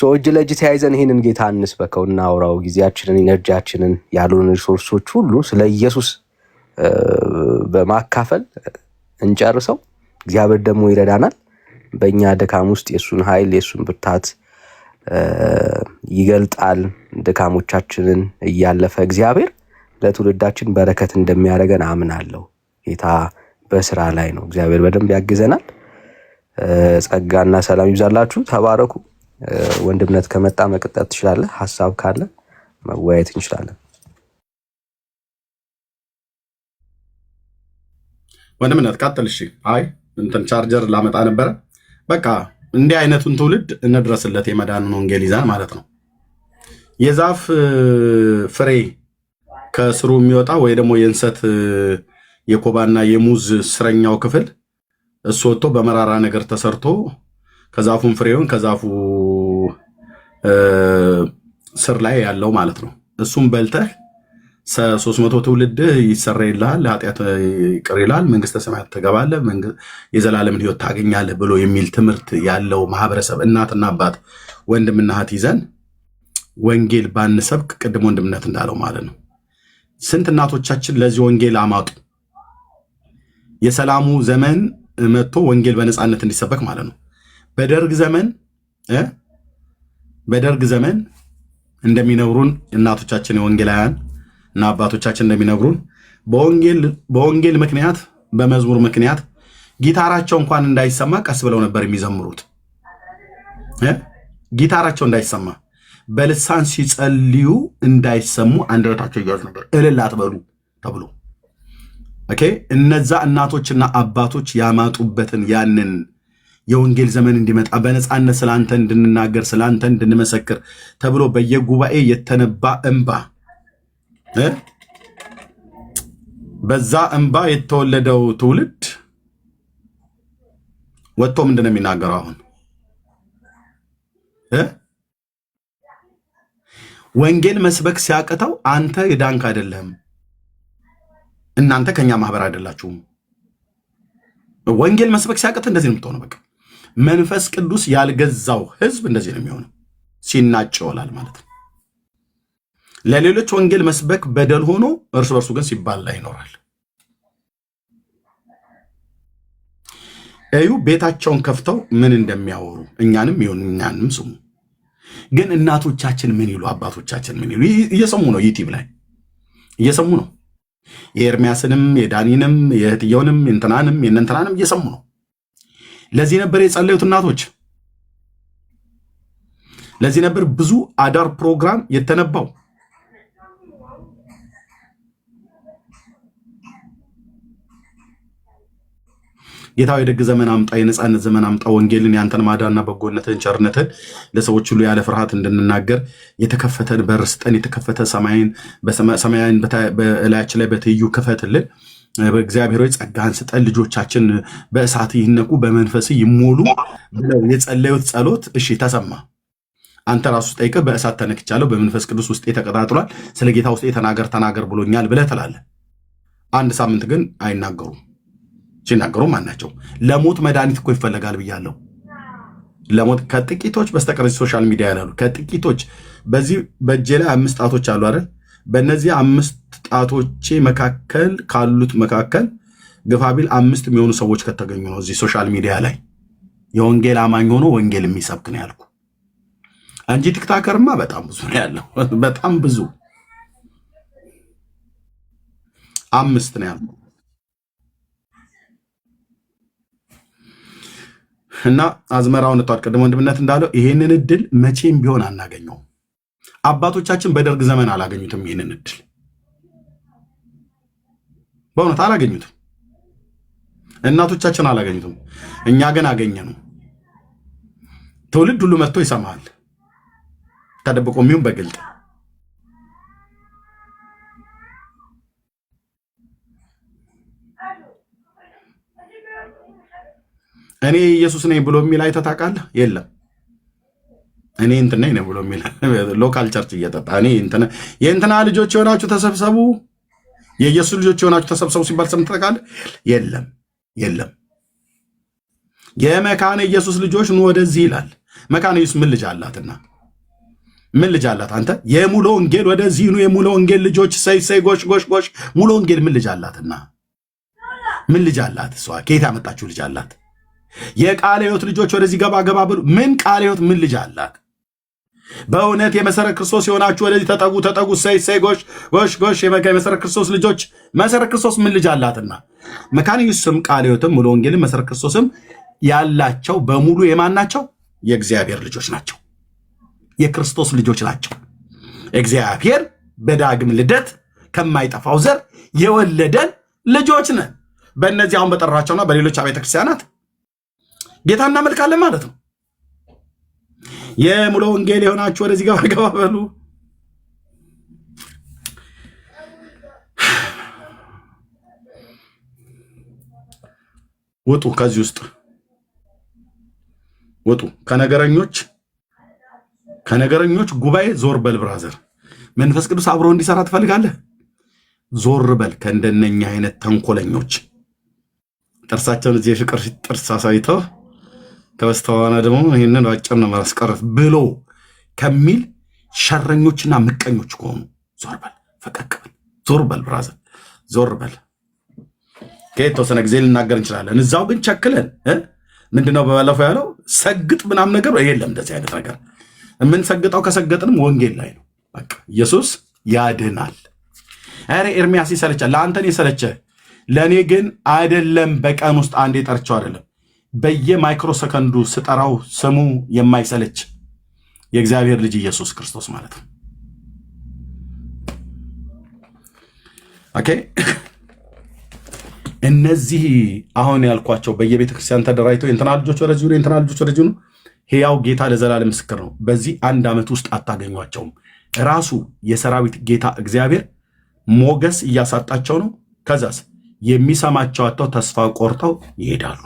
እጅ ለእጅ ተያይዘን ይሄንን ጌታ እንስበከው፣ እናውራው። ጊዜያችንን ኢነርጂያችንን ያሉን ሪሶርሶች ሁሉ ስለ ኢየሱስ በማካፈል እንጨርሰው። እግዚአብሔር ደግሞ ይረዳናል። በእኛ ድካም ውስጥ የሱን ኃይል የሱን ብርታት ይገልጣል። ድካሞቻችንን እያለፈ እግዚአብሔር ለትውልዳችን በረከት እንደሚያደርገን አምናለሁ። ጌታ በስራ ላይ ነው። እግዚአብሔር በደንብ ያግዘናል። ጸጋና ሰላም ይብዛላችሁ። ተባረኩ። ወንድምነት ከመጣ መቀጠል ትችላለህ። ሐሳብ ካለ መወያየት እንችላለን። ወንድምነት ቀጥል። እሺ። አይ እንትን ቻርጀር ላመጣ ነበረ። በቃ እንዲህ አይነቱን ትውልድ እንድረስለት የመዳንን ወንጌል ይዛን ማለት ነው። የዛፍ ፍሬ ከስሩ የሚወጣ ወይ ደግሞ የእንሰት የኮባና የሙዝ ስረኛው ክፍል እሱ ወጥቶ በመራራ ነገር ተሰርቶ ከዛፉን ፍሬውን ከዛፉ ስር ላይ ያለው ማለት ነው። እሱም በልተህ 300 ትውልድ ይሰረይልሃል፣ ኃጢአት ይቅር ይላል፣ መንግስተ ሰማያት ትገባለህ፣ የዘላለምን ህይወት ታገኛለህ ብሎ የሚል ትምህርት ያለው ማህበረሰብ እናትና አባት ወንድምና እህት ይዘን ወንጌል ባንሰብክ ቅድም ወንድምነት እንዳለው ማለት ነው። ስንት እናቶቻችን ለዚህ ወንጌል አማጡ። የሰላሙ ዘመን መጥቶ ወንጌል በነፃነት እንዲሰበክ ማለት ነው። በደርግ ዘመን እንደሚነግሩን እናቶቻችን የወንጌላውያን እና አባቶቻችን እንደሚነግሩን በወንጌል ምክንያት በመዝሙር ምክንያት ጊታራቸው እንኳን እንዳይሰማ ቀስ ብለው ነበር የሚዘምሩት። ጊታራቸው እንዳይሰማ በልሳን ሲጸልዩ እንዳይሰሙ አንደበታቸው ይያዝ ነበር። እልል አትበሉ ተብሎ ኦኬ። እነዛ እናቶችና አባቶች ያማጡበትን ያንን የወንጌል ዘመን እንዲመጣ በነፃነት ስላንተ እንድንናገር ስላንተ እንድንመሰክር ተብሎ በየጉባኤ የተነባ እንባ፣ በዛ እንባ የተወለደው ትውልድ ወጥቶ ምንድን ነው የሚናገረው? አሁን ወንጌል መስበክ ሲያቅተው አንተ የዳንክ አይደለም፣ እናንተ ከኛ ማህበር አይደላችሁም። ወንጌል መስበክ ሲያቅት እንደዚህ ነው የምትሆነው። በቃ መንፈስ ቅዱስ ያልገዛው ህዝብ እንደዚህ ነው የሚሆነው፣ ሲናጭ ይውላል ማለት ነው። ለሌሎች ወንጌል መስበክ በደል ሆኖ እርስ በርሱ ግን ሲባላ ይኖራል። እዩ ቤታቸውን ከፍተው ምን እንደሚያወሩ እኛንም ይሁን እኛንም ስሙ። ግን እናቶቻችን ምን ይሉ፣ አባቶቻችን ምን ይሉ እየሰሙ ነው። ዩቲዩብ ላይ እየሰሙ ነው። የኤርሚያስንም የዳኒንም የእህትየውንም የእንትናንም የእነንትናንም እየሰሙ ነው። ለዚህ ነበር የጸለዩት እናቶች። ለዚህ ነበር ብዙ አዳር ፕሮግራም የተነባው። ጌታ የደግ ዘመን አምጣ፣ የነፃነት ዘመን አምጣ፣ ወንጌልን ያንተን ማዳንና በጎነትን ቸርነትን ለሰዎች ሁሉ ያለ ፍርሃት እንድንናገር የተከፈተን በር ስጠን፣ የተከፈተ ሰማይን በላያችን ላይ በትይዩ ክፈትልን። በእግዚአብሔር ሆይ ጸጋን ስጠን፣ ልጆቻችን በእሳት ይነኩ በመንፈስ ይሞሉ ብለው የጸለዩት ጸሎት እሺ ተሰማ። አንተ ራሱ ጠይቀህ በእሳት ተነክቻለሁ፣ በመንፈስ ቅዱስ ውስጤ ተቀጣጥሏል፣ ስለ ጌታ ውስጤ ተናገር ብሎኛል ብለህ ትላለህ። አንድ ሳምንት ግን አይናገሩም። ሲናገሩ ማናቸው? ለሞት መድኃኒት እኮ ይፈለጋል ብያለሁ። ለሞት ከጥቂቶች በስተቀር ሶሻል ሚዲያ ያላሉ ከጥቂቶች በዚህ በእጄ ላይ 5 ጣቶች አሉ አይደል? በእነዚህ 5 ጣቶቼ መካከል ካሉት መካከል ግፋቢል 5 የሚሆኑ ሰዎች ከተገኙ ነው እዚህ ሶሻል ሚዲያ ላይ የወንጌል አማኝ ሆኖ ወንጌል የሚሰብክ ነው ያልኩ እንጂ ቲክታከርማ በጣም ብዙ ነው ያለው። በጣም ብዙ 5 ነው ያለው። እና አዝመራውን ተጣጣ ቀደም ወንድምነት እንዳለው ይሄንን እድል መቼም ቢሆን አናገኘውም። አባቶቻችን በደርግ ዘመን አላገኙትም። ይሄንን እድል በእውነት አላገኙትም። እናቶቻችን አላገኙትም። እኛ ግን አገኘነው። ትውልድ ሁሉ መጥቶ ይሰማል፣ ተደብቆ የሚሆን በግልጥ። እኔ ኢየሱስ ነኝ ብሎ የሚል አይተህ ታውቃለህ? የለም። እኔ እንትን ነኝ ብሎ የሚል ሎካል ቸርች እየጠጣ እኔ እንትን የእንትና ልጆች የሆናችሁ ተሰብሰቡ፣ የኢየሱስ ልጆች የሆናችሁ ተሰብሰቡ ሲባል ሰምተህ ታውቃለህ? የለም፣ የለም። የመካነ ኢየሱስ ልጆች ኑ ወደዚህ ይላል። መካነ ኢየሱስ ምን ልጅ አላትና? ምን ልጅ አላት? አንተ የሙሉ ወንጌል ወደዚህ ኑ፣ የሙሉ ወንጌል ልጆች ሰይ ጎሽ ጎሽ ጎሽ። ሙሉ ወንጌል ምን ልጅ አላትና? ምን ልጅ አላት? እሷ ከየት ያመጣችሁ ልጅ አላት? የቃለ ሕይወት ልጆች ወደዚህ ገባ ገባ ብሉ። ምን ቃለ ሕይወት ምን ልጅ አላት? በእውነት የመሰረት ክርስቶስ የሆናችሁ ወደዚህ ተጠጉ ሰይ ጎሽ ጎሽ ጎሽ። የመሰረት ክርስቶስ ልጆች መሰረት ክርስቶስ ምን ልጅ አላትና? መካነ ኢየሱስም ቃለ ሕይወትም ሙሉ ወንጌልም መሰረት ክርስቶስም ያላቸው በሙሉ የማን ናቸው? የእግዚአብሔር ልጆች ናቸው። የክርስቶስ ልጆች ናቸው። እግዚአብሔር በዳግም ልደት ከማይጠፋው ዘር የወለደን ልጆች ነን። በእነዚህ አሁን በጠራቸውና በሌሎች አብያተ ክርስቲያናት ጌታ እናመልካለን ማለት ነው። የሙሉ ወንጌል የሆናችሁ ወደዚህ ገባ ገባ በሉ። ውጡ፣ ከዚህ ውስጥ ውጡ። ከነገረኞች ጉባኤ ዞር በል ብራዘር። መንፈስ ቅዱስ አብሮ እንዲሰራ ትፈልጋለህ? ዞር በል ከእንደነኛ አይነት ተንኮለኞች። ጥርሳቸውን እዚህ የፍቅር ጥርስ አሳይተው ከበስተኋላ ደግሞ ይህንን አጭር ነው ማስቀረት ብሎ ከሚል ሸረኞችና ምቀኞች ከሆኑ ዞር በል፣ ፈቀቅ በል፣ ዞር በል ብራዘር፣ ዞር በል። ከተወሰነ ጊዜ ልናገር እንችላለን። እዛው ግን ቸክለን ምንድነው በባለፈው ያለው ሰግጥ ምናምን ነገር የለም። እንደዚህ አይነት ነገር የምንሰግጠው ከሰገጥንም ወንጌል ላይ ነው። በቃ ኢየሱስ ያድናል። አረ ኤርሚያስ ይሰለቻል። ለአንተን የሰለቸ ለእኔ ግን አይደለም። በቀን ውስጥ አንዴ ጠርቸው አይደለም፣ በየማይክሮ ሰከንዱ ስጠራው ስሙ የማይሰለች የእግዚአብሔር ልጅ ኢየሱስ ክርስቶስ ማለት ነው። ኦኬ። እነዚህ አሁን ያልኳቸው በየቤተ ክርስቲያን ተደራጅተው የእንትና ልጆች ወደዚህ ነው፣ የእንትና ልጆች ወደዚህ ነው። ሕያው ጌታ ለዘላለም ምስክር ነው። በዚህ 1 ዓመት ውስጥ አታገኟቸውም። ራሱ የሰራዊት ጌታ እግዚአብሔር ሞገስ እያሳጣቸው ነው። ከዛስ የሚሰማቸው አጥተው ተስፋ ቆርጠው ይሄዳሉ።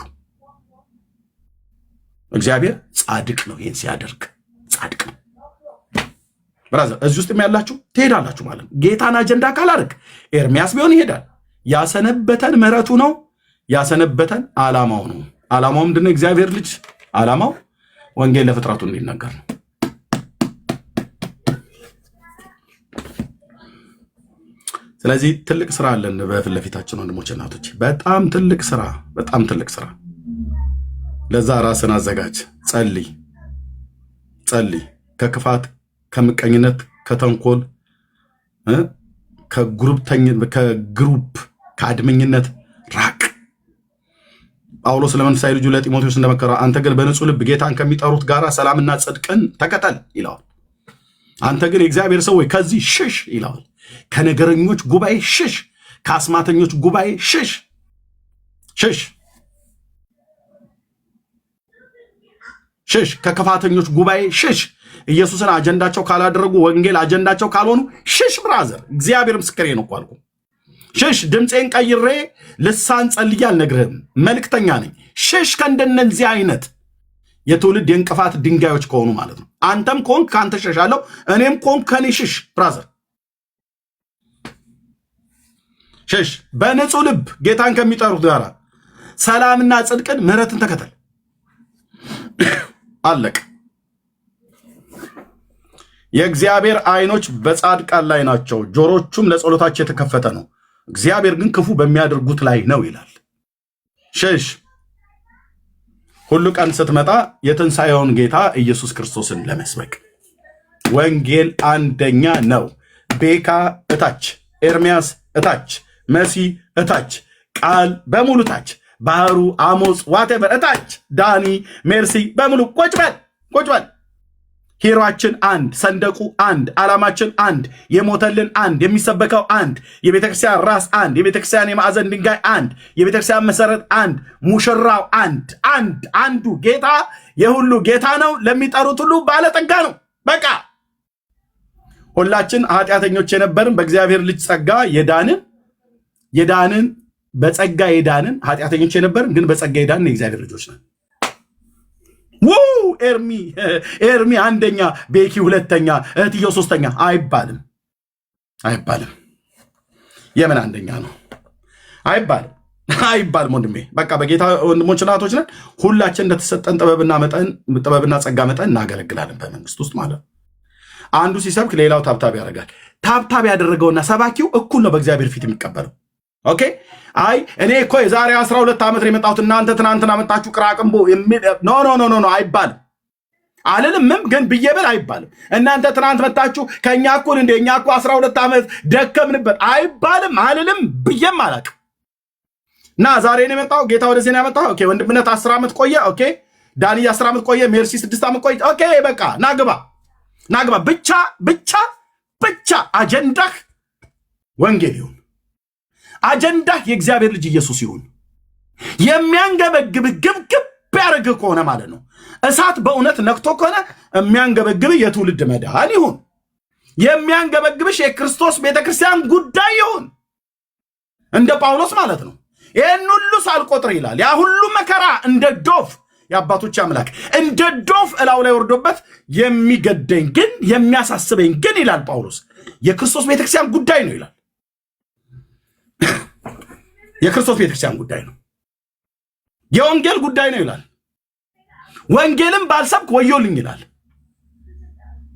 እግዚአብሔር ጻድቅ ነው። ይህን ሲያደርግ ጻድቅ ነው። ብራዘር እዚህ ውስጥ ያላችሁ ትሄዳላችሁ ማለት ነው። ጌታን አጀንዳ ካላደርግ ኤርሚያስ ቢሆን ይሄዳል። ያሰነበተን ምሕረቱ ነው። ያሰነበተን ዓላማው ነው። ዓላማው ምንድነው? እግዚአብሔር ልጅ ዓላማው ወንጌል ለፍጥረቱ እንዲነገር ነው። ስለዚህ ትልቅ ስራ አለን በፊት ለፊታችን ወንድሞች፣ እናቶች፣ በጣም ትልቅ ስራ፣ በጣም ትልቅ ስራ። ለዛ ራስን አዘጋጅ። ጸልይ፣ ከክፋት፣ ከምቀኝነት፣ ከተንኮል፣ ከግሩፕ ከአድመኝነት ራቅ። ጳውሎስ ለመንፈሳዊ ልጁ ለጢሞቴዎስ እንደመከረ አንተ ግን በንጹህ ልብ ጌታን ከሚጠሩት ጋር ሰላምና ጽድቅን ተከተል ይለዋል። አንተ ግን የእግዚአብሔር ሰው ወይ ከዚህ ሽሽ ይለዋል። ከነገረኞች ጉባኤ ሽሽ፣ ከአስማተኞች ጉባኤ ሽሽ። ከክፋተኞች ጉባኤ ሽሽ። ኢየሱስን አጀንዳቸው ካላደረጉ፣ ወንጌል አጀንዳቸው ካልሆኑ ሽሽ ብራዘር። እግዚአብሔር ምስክሬ ነው እኮ አልኩ። ሽሽ። ድምፄን ቀይሬ ልሳን ጸልዬ አልነግርህም። መልእክተኛ ነኝ። ሽሽ ከእንደነዚህ አይነት የትውልድ የእንቅፋት ድንጋዮች ከሆኑ ማለት ነው። አንተም ኮንክ ከአንተ ሸሻለሁ፣ እኔም ኮንክ ከኔ ሽሽ። ብራዘር ሽሽ። በንጹህ ልብ ጌታን ከሚጠሩት ጋር ሰላምና ጽድቅን ምህረትን ተከተል። አለቅ። የእግዚአብሔር አይኖች በጻድቃን ላይ ናቸው፣ ጆሮቹም ለጸሎታቸው የተከፈተ ነው። እግዚአብሔር ግን ክፉ በሚያደርጉት ላይ ነው ይላል። ሽሽ። ሁሉ ቀን ስትመጣ የትንሣኤውን ጌታ ኢየሱስ ክርስቶስን ለመስበክ ወንጌል አንደኛ ነው። ቤካ እታች፣ ኤርሚያስ እታች፣ መሲ እታች፣ ቃል በሙሉ ታች፣ ባህሩ፣ አሞጽ፣ ዋቴቨር እታች፣ ዳኒ፣ ሜርሲ በሙሉ ቁጭ በል። ሂሯችን አንድ፣ ሰንደቁ አንድ፣ ዓላማችን አንድ፣ የሞተልን አንድ፣ የሚሰበከው አንድ፣ የቤተክርስቲያን ራስ አንድ፣ የቤተክርስቲያን የማዕዘን ድንጋይ አንድ፣ የቤተክርስቲያን መሰረት አንድ፣ ሙሽራው አንዱ ጌታ የሁሉ ጌታ ነው። ለሚጠሩት ሁሉ ባለጠጋ ነው። በቃ ሁላችን ኃጢአተኞች የነበርን በእግዚአብሔር ልጅ ጸጋ የዳንን በጸጋ የዳንን ኃጢአተኞች የነበርን ግን በጸጋ የዳንን የእግዚአብሔር ልጆች ነን። ኤርሚ አንደኛ፣ ቤኪ ሁለተኛ፣ እህትዮ ሶስተኛ አይባልም። የምን አንደኛ ነው አይባልም ወንድሜ። በቃ በጌታ ወንድሞች እናቶች ነን። ሁላችን እንደተሰጠን ጥበብና ጸጋ መጠን እናገለግላለን በመንግስት ውስጥ ማለት ነው። አንዱ ሲሰብክ ሌላው ታብታብ ያደርጋል። ታብታብ ያደረገውና ሰባኪው እኩል ነው በእግዚአብሔር ፊት የሚቀበለው። ኦኬ። አይ እኔ እኮ የዛሬ 12 ዓመት የመጣሁት እናንተ ትናንትና መጣችሁ ቅራቅንቦ ኖ አይባልም። አልልምም ግን ብዬ ብል አይባልም። እናንተ ትናንት መጣችሁ ከኛ እኩል እንደ እኛ እኮ 12 ዓመት ደከምንበት አይባልም። አልልም ብዬም አላቅም። እና ዛሬ ነው የመጣው ጌታ ወደዚህ ነው ያመጣው። ኦኬ። ወንድምነት 10 ዓመት ቆየ። ኦኬ። ዳኒ 10 ዓመት ቆየ። ሜርሲ 6 ዓመት ቆየ። ኦኬ። በቃ ናግባ ብቻ አጀንዳህ ወንጌል ይሁን። አጀንዳህ የእግዚአብሔር ልጅ ኢየሱስ ይሁን። የሚያንገበግብህ ግብግብ ያደርግህ ከሆነ ማለት ነው። እሳት በእውነት ነክቶ ከሆነ የሚያንገበግብህ የትውልድ መዳን ይሁን። የሚያንገበግብሽ የክርስቶስ ቤተክርስቲያን ጉዳይ ይሁን። እንደ ጳውሎስ ማለት ነው። ይህን ሁሉ ሳልቆጥር ይላል ያ ሁሉ መከራ እንደ ዶፍ የአባቶች አምላክ እንደ ዶፍ እላው ላይ ወርዶበት የሚገደኝ ግን የሚያሳስበኝ ግን ይላል ጳውሎስ የክርስቶስ ቤተክርስቲያን ጉዳይ ነው ይላል። የክርስቶስ ቤተክርስቲያን ጉዳይ ነው። የወንጌል ጉዳይ ነው ይላል። ወንጌልን ባልሰብክ ወዮልኝ ይላል።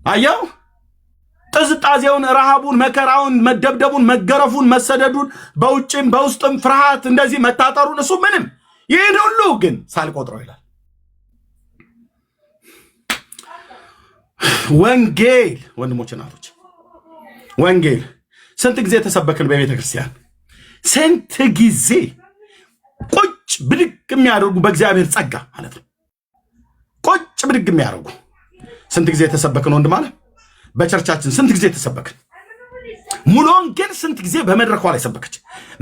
አያው ጥዝጣዜውን፣ ረሃቡን፣ መከራውን፣ መደብደቡን፣ መገረፉን፣ መሰደዱን፣ በውጭም በውስጥም ፍርሃት እንደዚህ መታጠሩን እሱ ምንም ይህን ሁሉ ግን ሳልቆጥረው ይላል። ወንጌል ወንድሞች እናቶች፣ ወንጌል ስንት ጊዜ ተሰበክን በቤተ ክርስቲያን? ስንት ጊዜ ቁጭ ብድግ የሚያደርጉ በእግዚአብሔር ጸጋ ማለት ነው። ቁጭ ብድግ የሚያደርጉ ስንት ጊዜ ተሰበክን ወንድም አለ። በቸርቻችን ስንት ጊዜ ተሰበክን? ሙሉ ወንጌል ስንት ጊዜ በመድረኳ ላይ ሰበከች።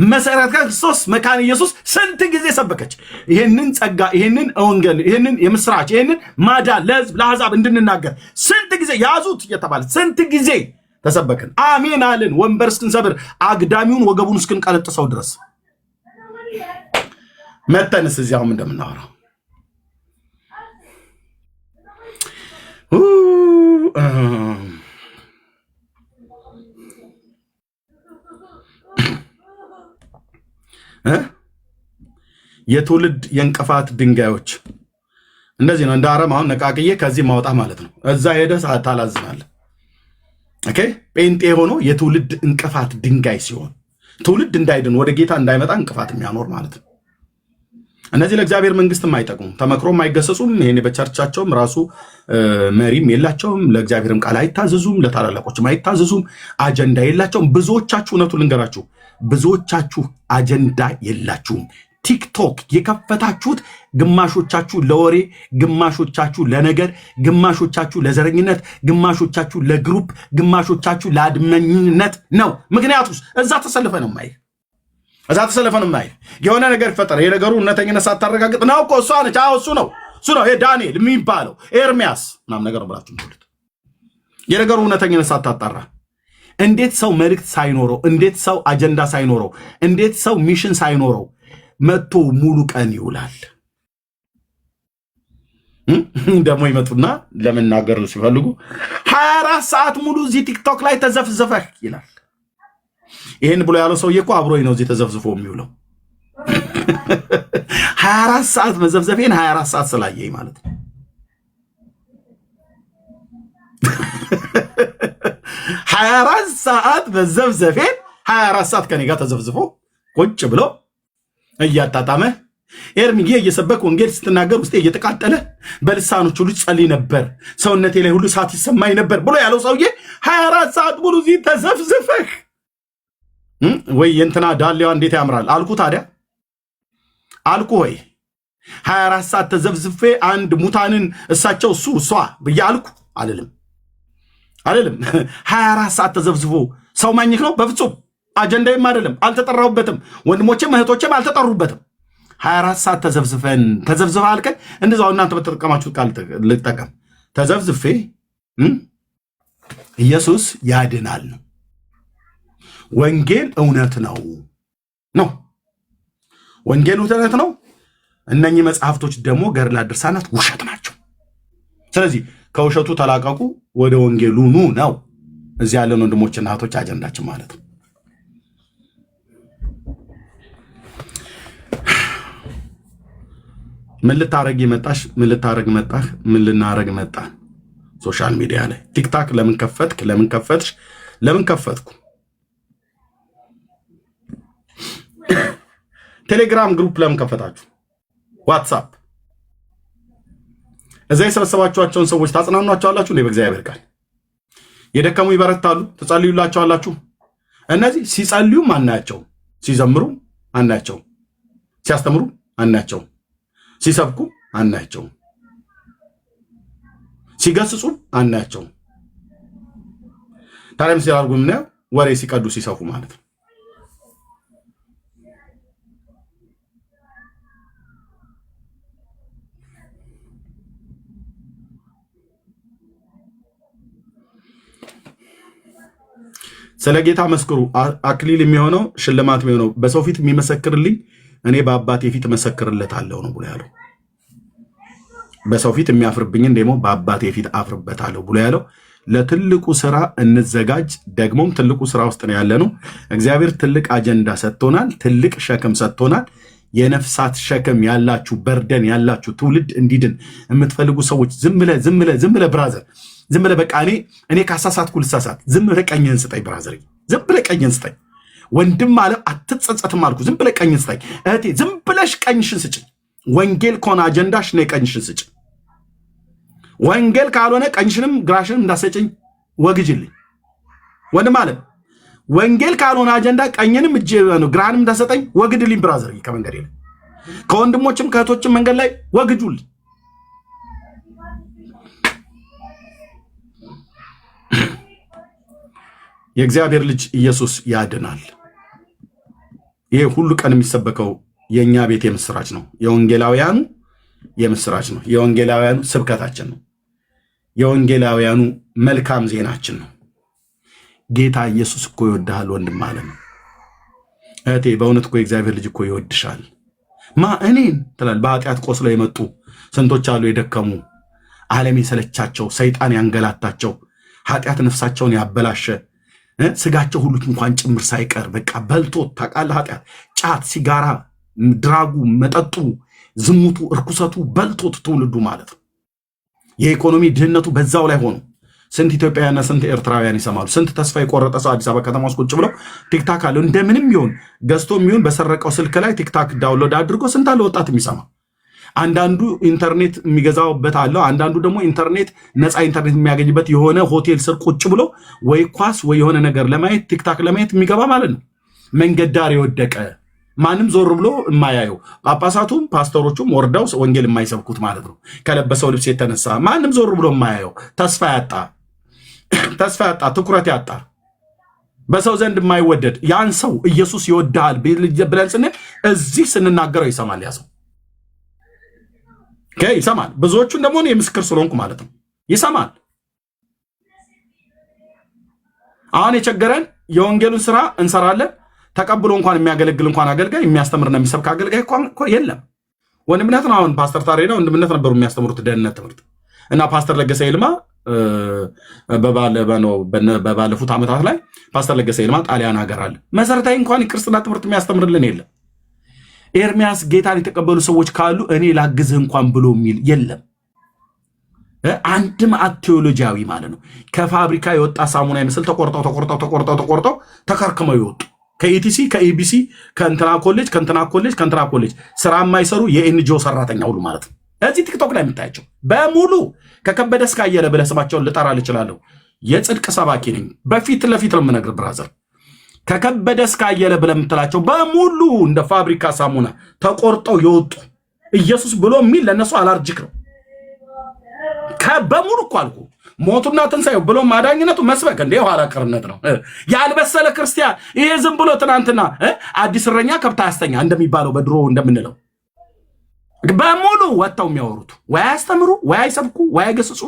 መሰረተ ክርስቶስ መካነ ኢየሱስ ስንት ጊዜ ሰበከች። ይሄንን ጸጋ፣ ይሄንን ወንጌል፣ ይሄንን የምስራች፣ ይሄንን ማዳን ለሕዝብ ለአሕዛብ እንድንናገር ስንት ጊዜ ያዙት እየተባለ ስንት ጊዜ ተሰበክን። አሜን አልን። ወንበር እስክንሰብር አግዳሚውን ወገቡን እስክንቀለጥሰው ድረስ መተንስ እዚያውም እንደምናወራው የትውልድ የእንቅፋት ድንጋዮች እንደዚህ ነው። እንደ አረም አሁን ነቃቅዬ ከዚህ ማውጣ ማለት ነው። እዛ ሄደህ ታላዝናለህ። ኦኬ። ጴንጤ ሆኖ የትውልድ እንቅፋት ድንጋይ ሲሆን ትውልድ እንዳይድን ወደ ጌታ እንዳይመጣ እንቅፋት የሚያኖር ማለት ነው። እነዚህ ለእግዚአብሔር መንግስትም አይጠቅሙም፣ ተመክሮም አይገሰጹም። ይሄኔ በቸርቻቸውም ራሱ መሪም የላቸውም፣ ለእግዚአብሔርም ቃል አይታዘዙም፣ ለታላላቆችም አይታዘዙም፣ አጀንዳ የላቸውም። ብዙዎቻችሁ እውነቱን ልንገራችሁ፣ ብዙዎቻችሁ አጀንዳ የላችሁም። ቲክቶክ የከፈታችሁት ግማሾቻችሁ ለወሬ፣ ግማሾቻችሁ ለነገር፣ ግማሾቻችሁ ለዘረኝነት፣ ግማሾቻችሁ ለግሩፕ፣ ግማሾቻችሁ ለአድመኝነት ነው። ምክንያቱስ እዛ ተሰልፈ ነው ማይ የሆነ ነገር ይፈጠረ የነገሩ እውነተኝነት ሳታረጋግጥ ነው እኮ እሷ ነች። አዎ እሱ ነው ይሄ ዳንኤል የሚባለው ኤርሚያስ ምናምን ነገር ብላችሁ ምትሉት የነገሩ እውነተኝነት ሳታጣራ እንዴት ሰው መልእክት ሳይኖረው፣ እንዴት ሰው አጀንዳ ሳይኖረው፣ እንዴት ሰው ሚሽን ሳይኖረው መጥቶ ሙሉ ቀን ይውላል? ደግሞ ይመጡና ለመናገር ሲፈልጉ 24 ሰዓት ሙሉ እዚህ ቲክቶክ ላይ ተዘፍዘፈህ ይላል። ይሄን ብሎ ያለው ሰውዬ እኮ አብሮኝ ነው እዚህ ተዘፍዝፎ የሚውለው። 24 ሰዓት መዘፍዘፌን 24 ሰዓት ስላየኝ ማለት ነው። 24 ሰዓት መዘፍዘፌን 24 ሰዓት ከኔ ጋር ተዘፍዝፎ ቁጭ ብሎ እያጣጣመ ኤርሚጌ እየሰበክ ወንጌል ስትናገር ውስጤ እየተቃጠለ በልሳኖች ሁሉ ጸልይ ነበር፣ ሰውነቴ ላይ ሁሉ እሳት ይሰማኝ ነበር ብሎ ያለው ሰውዬ 24 ሰዓት ሙሉ እዚህ ተዘፍዝፈህ ወይ የእንትና ዳሌዋ እንዴት ያምራል አልኩ። ታዲያ አልኩ ወይ 24 ሰዓት ተዘፍዝፌ አንድ ሙታንን እሳቸው እሱ እሷ ብዬ አልኩ አልልም። 24 ሰዓት ተዘፍዝፎ ሰው ማኝክ ነው? በፍጹም አጀንዳይም አይደለም፣ አልተጠራሁበትም። ወንድሞቼም እህቶቼም አልተጠሩበትም። 24 ሰዓት ተዘፍዝፈ አልከኝ። እንደዛው እናንተ በተጠቀማችሁት ቃል ልጠቀም። ተዘፍዝፌ ኢየሱስ ያድናል ነው። ወንጌል እውነት ነው። ወንጌል እውነት ነው። እነኚህ መጽሐፍቶች ደግሞ ገድላት፣ ድርሳናት ውሸት ናቸው። ስለዚህ ከውሸቱ ተላቀቁ፣ ወደ ወንጌሉ ኑ ነው እዚህ ያለን ወንድሞችና እህቶች አጀንዳችን ማለት ነው። ምን ልታረግ መጣሽ? ምን ልታረግ መጣህ? ምን ልናረግ መጣን? ሶሻል ሚዲያ ላይ ቲክታክ ለምን ከፈትክ? ለምን ከፈትሽ? ለምን ከፈትኩ? ቴሌግራም ግሩፕ ለምን ከፈታችሁ? ዋትሳፕ እዛ የሰበሰባችኋቸውን ሰዎች ታጽናኗቸዋላችሁ? በእግዚአብሔር ቃል የደከሙ ይበረታሉ፣ ትጸልዩላቸዋላችሁ። እነዚህ ሲጸልዩም አናያቸው፣ ሲዘምሩ አናያቸው፣ ሲያስተምሩ አናያቸው፣ ሲሰብኩ አናያቸው፣ ሲገስጹ አናያቸው። ታዲያም ሲያርጉ ምናየው ወሬ ሲቀዱ ሲሰፉ ማለት ነው። ስለ ጌታ መስክሩ። አክሊል የሚሆነው ሽልማት የሚሆነው በሰው ፊት የሚመሰክርልኝ እኔ በአባቴ ፊት መሰክርለታለሁ ነው ብሎ ያለው። በሰው ፊት የሚያፍርብኝን ደግሞ በአባቴ ፊት አፍርበታለሁ ብሎ ያለው። ለትልቁ ስራ እንዘጋጅ። ደግሞም ትልቁ ስራ ውስጥ ነው ያለነው። እግዚአብሔር ትልቅ አጀንዳ ሰጥቶናል፣ ትልቅ ሸክም ሰጥቶናል። የነፍሳት ሸክም ያላችሁ፣ በርደን ያላችሁ፣ ትውልድ እንዲድን የምትፈልጉ ሰዎች ዝም ብለህ ብራዘር፣ ዝም ብለህ በቃ እኔ ካሳሳትኩ ልሳሳት፣ ዝም ብለህ ቀኝህን ስጠኝ ብራዘር፣ ዝም ብለህ ቀኝህን ስጠኝ። ወንድም አለም አትጸጸትም አልኩ። ዝም ብለህ ቀኝህን ስጠኝ እህቴ፣ ዝም ብለሽ ቀኝሽን ስጭኝ። ወንጌል ከሆነ አጀንዳሽ ነይ ቀኝሽን ስጭ። ወንጌል ካልሆነ ቀኝሽንም ግራሽንም እንዳሰጭኝ ወግጅልኝ። ወንድም አለም ወንጌል ካልሆነ አጀንዳ ቀኝንም እጄ ነው ግራንም እንዳሰጠኝ ወግድልኝ ብራዘር። ከመንገድ ላይ ከወንድሞችም ከእህቶችም መንገድ ላይ ወግጁልኝ። የእግዚአብሔር ልጅ ኢየሱስ ያድናል። ይሄ ሁሉ ቀን የሚሰበከው የእኛ ቤት የምስራች ነው። የወንጌላውያኑ የምስራች ነው። የወንጌላውያኑ ስብከታችን ነው። የወንጌላውያኑ መልካም ዜናችን ነው። ጌታ ኢየሱስ እኮ ይወድሃል ወንድም አለም። እህቴ በእውነት እኮ የእግዚአብሔር ልጅ እኮ ይወድሻል። እኔን ትላል። በኃጢአት ቆስለው የመጡ ስንቶች አሉ የደከሙ፣ ዓለም የሰለቻቸው፣ ሰይጣን ያንገላታቸው፣ ኃጢአት ነፍሳቸውን ያበላሸ ስጋቸው ሁሉ እንኳን ጭምር ሳይቀር በቃ በልቶ ታውቃለህ። ኃጢአት፣ ጫት፣ ሲጋራ፣ ድራጉ፣ መጠጡ፣ ዝሙቱ፣ እርኩሰቱ በልቶት ትውልዱ ማለት ነው። የኢኮኖሚ ድህነቱ በዛው ላይ ሆኖ ስንት ኢትዮጵያውያንና ስንት ኤርትራውያን ይሰማሉ። ስንት ተስፋ የቆረጠ ሰው አዲስ አበባ ከተማ ውስጥ ቁጭ ብለው ቲክታክ አለው እንደምንም ይሁን ገዝቶ የሚሆን በሰረቀው ስልክ ላይ ቲክታክ ዳውንሎድ አድርጎ ስንት አለ ወጣት የሚሰማ። አንዳንዱ ኢንተርኔት የሚገዛውበት አለው። አንዳንዱ ደግሞ ኢንተርኔት ነፃ ኢንተርኔት የሚያገኝበት የሆነ ሆቴል ስር ቁጭ ብሎ ወይ ኳስ ወይ የሆነ ነገር ለማየት ቲክታክ ለማየት የሚገባ ማለት ነው። መንገድ ዳር የወደቀ ማንም ዞር ብሎ የማያየው፣ ጳጳሳቱም ፓስተሮቹም ወርደው ወንጌል የማይሰብኩት ማለት ነው። ከለበሰው ልብስ የተነሳ ማንም ዞር ብሎ የማያየው፣ ተስፋ ያጣ፣ ትኩረት ያጣ፣ በሰው ዘንድ የማይወደድ ያን ሰው ኢየሱስ ይወድሃል ብለን ስንል እዚህ ስንናገረው ይሰማል። ያ ሰው ይሰማል። ብዙዎቹን ደግሞ የምስክር ስለሆንኩ ማለት ነው ይሰማል። አሁን የቸገረን የወንጌሉን ስራ እንሰራለን ተቀብሎ እንኳን የሚያገለግል እንኳን አገልጋይ የሚያስተምርና የሚሰብክ አገልጋይ እኮ የለም። ወንድምነት ነው። አሁን ፓስተር ታሬዳ ወንድምነት ነበሩ የሚያስተምሩት ደህንነት ትምህርት እና ፓስተር ለገሰ ይልማ በባለፉት ዓመታት ላይ ፓስተር ለገሰ ይልማ ጣሊያን ሀገር አለ መሰረታዊ እንኳን የክርስትና ትምህርት የሚያስተምርልን የለም። ኤርሚያስ ጌታን የተቀበሉ ሰዎች ካሉ እኔ ላግዝህ እንኳን ብሎ የሚል የለም። አንድም ቴዎሎጂያዊ ማለት ነው። ከፋብሪካ የወጣ ሳሙና ይመስል ተቆርጠው ተከርክመው ይወጡ ከኢቲሲ ከኢቢሲ ከእንትና ኮሌጅ ስራ የማይሰሩ የኤንጂኦ ሰራተኛ ሁሉ ማለት ነው። እዚህ ቲክቶክ ላይ የምታያቸው በሙሉ ከከበደ እስከ አየለ ብለህ ስማቸውን ልጠራ እችላለሁ። የጽድቅ ሰባኪ ነኝ። በፊት ለፊት ነው የምነግርህ ብራዘር። ከከበደ እስከ አየለ ብለህ የምትላቸው በሙሉ እንደ ፋብሪካ ሳሙና ተቆርጠው የወጡ ኢየሱስ ብሎ የሚል ለነሱ አላርጅክ ነው። በሙሉ እኮ አልኩ ሞቱና ትንሳኤው ብሎ ማዳኝነቱ መስበክ እንደ ኋላ ቀርነት ነው። ያልበሰለ ክርስቲያን ይሄ ዝም ብሎ ትናንትና አዲስ እረኛ ከብት አያስተኛ እንደሚባለው በድሮ እንደምንለው በሙሉ ወጣው የሚያወሩት ወይ አያስተምሩ ወይ አይሰብኩ ወይ አይገስጹ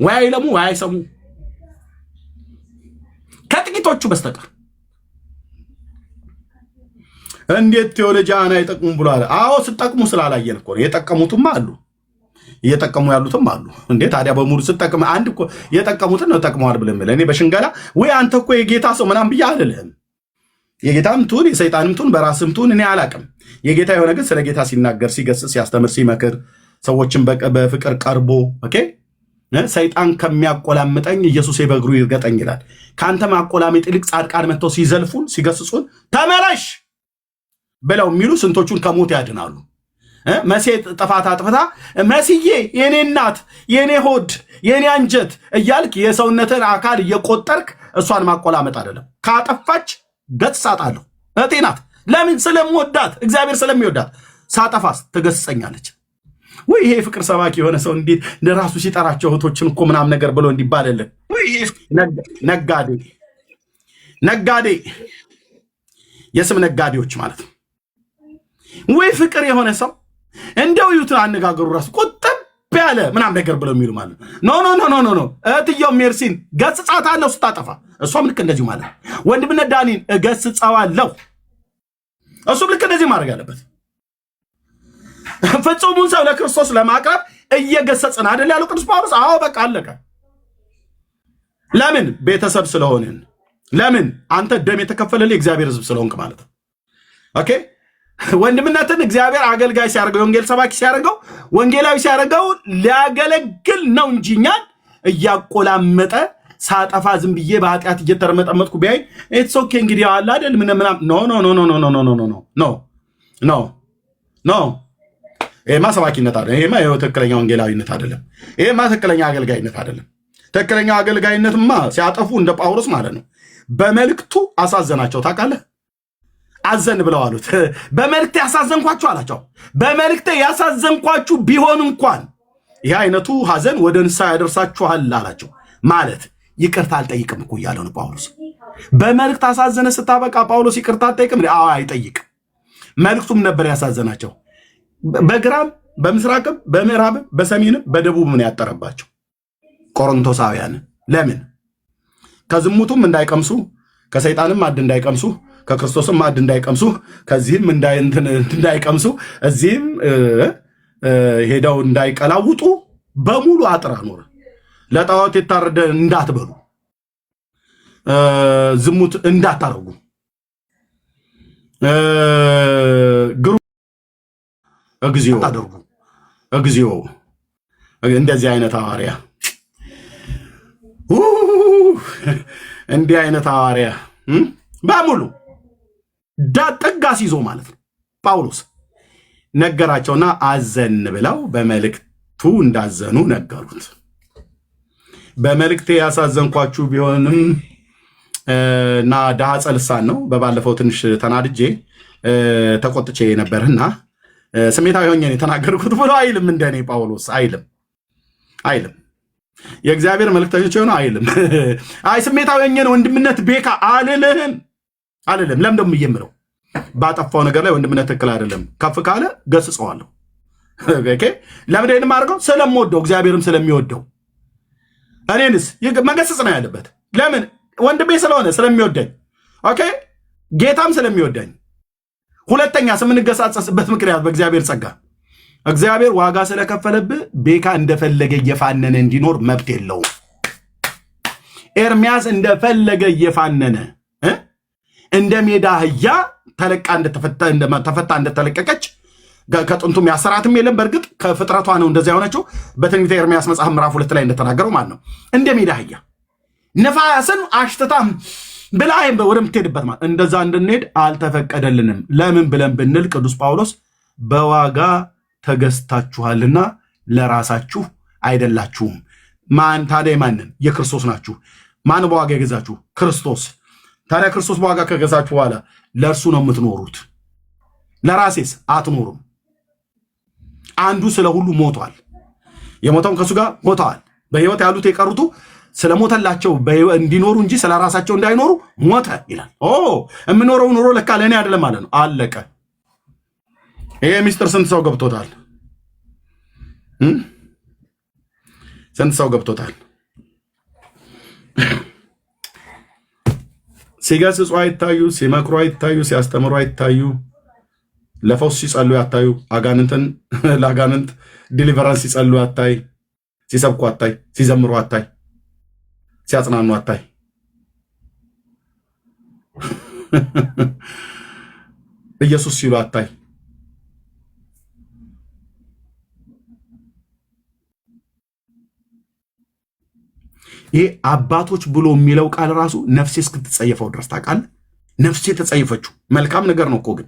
ወይ አይለሙ ወይ አይሰሙ ከጥቂቶቹ በስተቀር እንዴት ቴዎሎጂያን አይጠቅሙም ብሏል። አዎ ስጠቅሙ ስላላየን እኮ የጠቀሙትም አሉ እየጠቀሙ ያሉትም አሉ። እንዴት ታዲያ በሙሉ ስጠቅም አንድ እኮ የጠቀሙትን ነው ጠቅመዋል ብለን እኔ በሽንገላ ወይ አንተ እኮ የጌታ ሰው ምናምን ብዬ አይደለም። የጌታም ትሁን የሰይጣንም ትሁን በራስም ትሁን እኔ አላቅም። የጌታ የሆነ ግን ስለ ጌታ ሲናገር ሲገስጽ ሲያስተምር ሲመክር ሰዎችን በፍቅር ቀርቦ ኦኬ ሰይጣን ከሚያቆላምጠኝ ኢየሱስ በእግሩ ይርገጠኝ ይላል። ካንተ ማቆላመጥ ይልቅ ጻድቃን መጥተው ሲዘልፉን ሲገስጹን ተመለሽ ብለው የሚሉ ስንቶቹን ከሞት ያድናሉ። መሴ ጥፋታ ጥፋታ መስዬ የኔ እናት የኔ ሆድ የኔ አንጀት እያልክ የሰውነትን አካል እየቆጠርክ እሷን ማቆላመጥ አይደለም። ካጠፋች ገጽሳታለሁ እቴናት ለምን ስለምወዳት እግዚአብሔር ስለሚወዳት ሳጠፋስ ትገስጸኛለች። ወይ ይሄ ፍቅር ሰባኪ የሆነ ሰው እንዴት ለራሱ ሲጠራቸው እህቶችን እኮ ምናምን ነገር ብሎ እንዲባልልን ወይ ነጋዴ የስም ነጋዴዎች ማለት ነው። ወይ ፍቅር የሆነ ሰው እንደው ይሁት አነጋገሩ ራሱ ቁጥብ ያለ ምናምን ነገር ብለው የሚሉ ማለት ኖ እህትየው ሜርሲን ገጽጻታለሁ ስታጠፋ እሷም ልክ እንደዚሁ ማለት ወንድምነት ዳኒን እገስጻዋለሁ እሱም ልክ እንደዚህ ማድረግ አለበት። ፍጹሙን ሰው ለክርስቶስ ለማቅረብ እየገሰጽን አይደል ያለው ቅዱስ ጳውሎስ። አዎ በቃ አለቀ። ለምን ቤተሰብ ስለሆንን፣ ለምን አንተ ደም የተከፈለልህ እግዚአብሔር ሕዝብ ስለሆንክ ማለት ነው። ኦኬ ወንድምነትን እግዚአብሔር አገልጋይ ሲያደርገው ወንጌል ሰባኪ ሲያደርገው ወንጌላዊ ሲያደርገው ሊያገለግል ነው እንጂ እኛን እያቆላመጠ ሳጠፋ ዝም ብዬ በኃጢአት እየተረመጠመጥኩ ቢያይ ኢትስ ኦኬ እንግዲህ አለ አይደል ኖ ይሄማ ሰባኪነት አይደለም። ይሄማ ትክክለኛ ወንጌላዊነት አይደለም። ይሄማ ትክክለኛ አገልጋይነት አይደለም። ትክክለኛ አገልጋይነትማ ሲያጠፉ እንደ ጳውሎስ ማለት ነው። በመልእክቱ አሳዘናቸው ታውቃለህ። አዘን ብለው አሉት። በመልእክቴ ያሳዘንኳችሁ አላቸው። በመልእክቴ ያሳዘንኳችሁ ቢሆን እንኳን ይህ አይነቱ ሐዘን ወደ ንስሐ ያደርሳችኋል አላቸው። ማለት ይቅርታ አልጠይቅም እኮ እያለው ነው ጳውሎስ። በመልእክት አሳዘነ ስታበቃ ጳውሎስ ይቅርታ አልጠይቅም? አዎ አይጠይቅም። መልእክቱም ነበር ያሳዘናቸው። በግራም በምስራቅም በምዕራብም በሰሜንም በደቡብም ነው ያጠረባቸው ቆሮንቶሳውያን። ለምን? ከዝሙቱም እንዳይቀምሱ፣ ከሰይጣንም ማዕድ እንዳይቀምሱ፣ ከክርስቶስም ማዕድ እንዳይቀምሱ፣ ከዚህም እንዳይቀምሱ፣ እዚህም ሄደው እንዳይቀላውጡ በሙሉ አጥራ ኖረ። ለጣዖት የታረደ እንዳትበሉ፣ ዝሙት እንዳታረጉ፣ እግዚኦ አደርጉ። እግዚኦ እንደዚህ አይነት ሐዋርያ እንዲህ አይነት ሐዋርያ በሙሉ ጠጋስ ይዞ ማለት ነው ጳውሎስ ነገራቸውና አዘን ብለው በመልእክቱ እንዳዘኑ ነገሩት። በመልእክቴ ያሳዘንኳችሁ ቢሆንም እና ዳሃ ልሳን ነው። በባለፈው ትንሽ ተናድጄ ተቆጥቼ ነበርና ስሜታዊ ሆኜ የተናገርኩት ብሎ አይልም። እንደኔ ጳውሎስ አይልም። የእግዚአብሔር መልእክተኞች ሆነ አይልም። አይ ስሜታዊ ሆኜ ነው ወንድምነት ቤካ አልልም። ለምን ደሞ የምለው ባጠፋው ነገር ላይ ወንድምነት ትክክል አይደለም። ከፍ ካለ ገስጸዋለሁ። ኦኬ ለምን ደንም አድርገው ስለምወደው እግዚአብሔርም ስለሚወደው እኔንስ መገሰጽ ነው ያለበት። ለምን ወንድሜ ስለሆነ ስለሚወደኝ ኦኬ ጌታም ስለሚወደኝ ሁለተኛ ስምንገሳጸስበት ምክንያት በእግዚአብሔር ጸጋ እግዚአብሔር ዋጋ ስለከፈለብህ ቤካ እንደፈለገ እየፋነነ እንዲኖር መብት የለውም። ኤርሚያስ እንደፈለገ እየፋነነ እንደ ሜዳ አህያ ተለቃ ተፈታ እንደተለቀቀች ከጥንቱም ያሰራትም የለም። በእርግጥ ከፍጥረቷ ነው እንደዚያ የሆነችው በትንቢተ ኤርሚያስ መጽሐፍ ምዕራፍ 2 ላይ እንደተናገረው ማለት ነው። እንደ ሜዳ አህያ ነፋስን አሽትታም ብላይም ወደምትሄድበት ማለት እንደዛ እንድንሄድ አልተፈቀደልንም። ለምን ብለን ብንል ቅዱስ ጳውሎስ በዋጋ ተገዝታችኋልና ለራሳችሁ አይደላችሁም። ማን ታዲያ ማንን? የክርስቶስ ናችሁ። ማን በዋጋ የገዛችሁ? ክርስቶስ። ታዲያ ክርስቶስ በዋጋ ከገዛችሁ በኋላ ለእርሱ ነው የምትኖሩት። ለራሴስ አትኖሩም። አንዱ ስለ ሁሉ ሞቷል፣ የሞተውን ከእሱ ጋር ሞተዋል። በሕይወት ያሉት የቀሩቱ ስለሞተላቸው እንዲኖሩ እንጂ ስለ ራሳቸው እንዳይኖሩ ሞተ ይላል። የምኖረው ኑሮ ለካ ለእኔ አይደለም ማለት ነው። አለቀ። ይሄ ሚስጥር ስንት ሰው ገብቶታል? ስንት ሰው ገብቶታል? ሲገስጹ አይታዩ፣ ሲመክሩ አይታዩ፣ ሲያስተምሩ አይታዩ፣ ለፈውስ ሲጸሉ ያታዩ፣ አጋንንትን ለአጋንንት ዲሊቨራንስ ሲጸሉ አታይ፣ ሲሰብኩ አታይ፣ ሲዘምሩ አታይ፣ ሲያጽናኑ አታይ። ኢየሱስ ሲሉ አታይ። ይሄ አባቶች ብሎ የሚለው ቃል ራሱ ነፍሴ እስክትጸየፈው ድረስ ታውቃለህ። ነፍሴ ተጸየፈችው። መልካም ነገር ነው እኮ ግን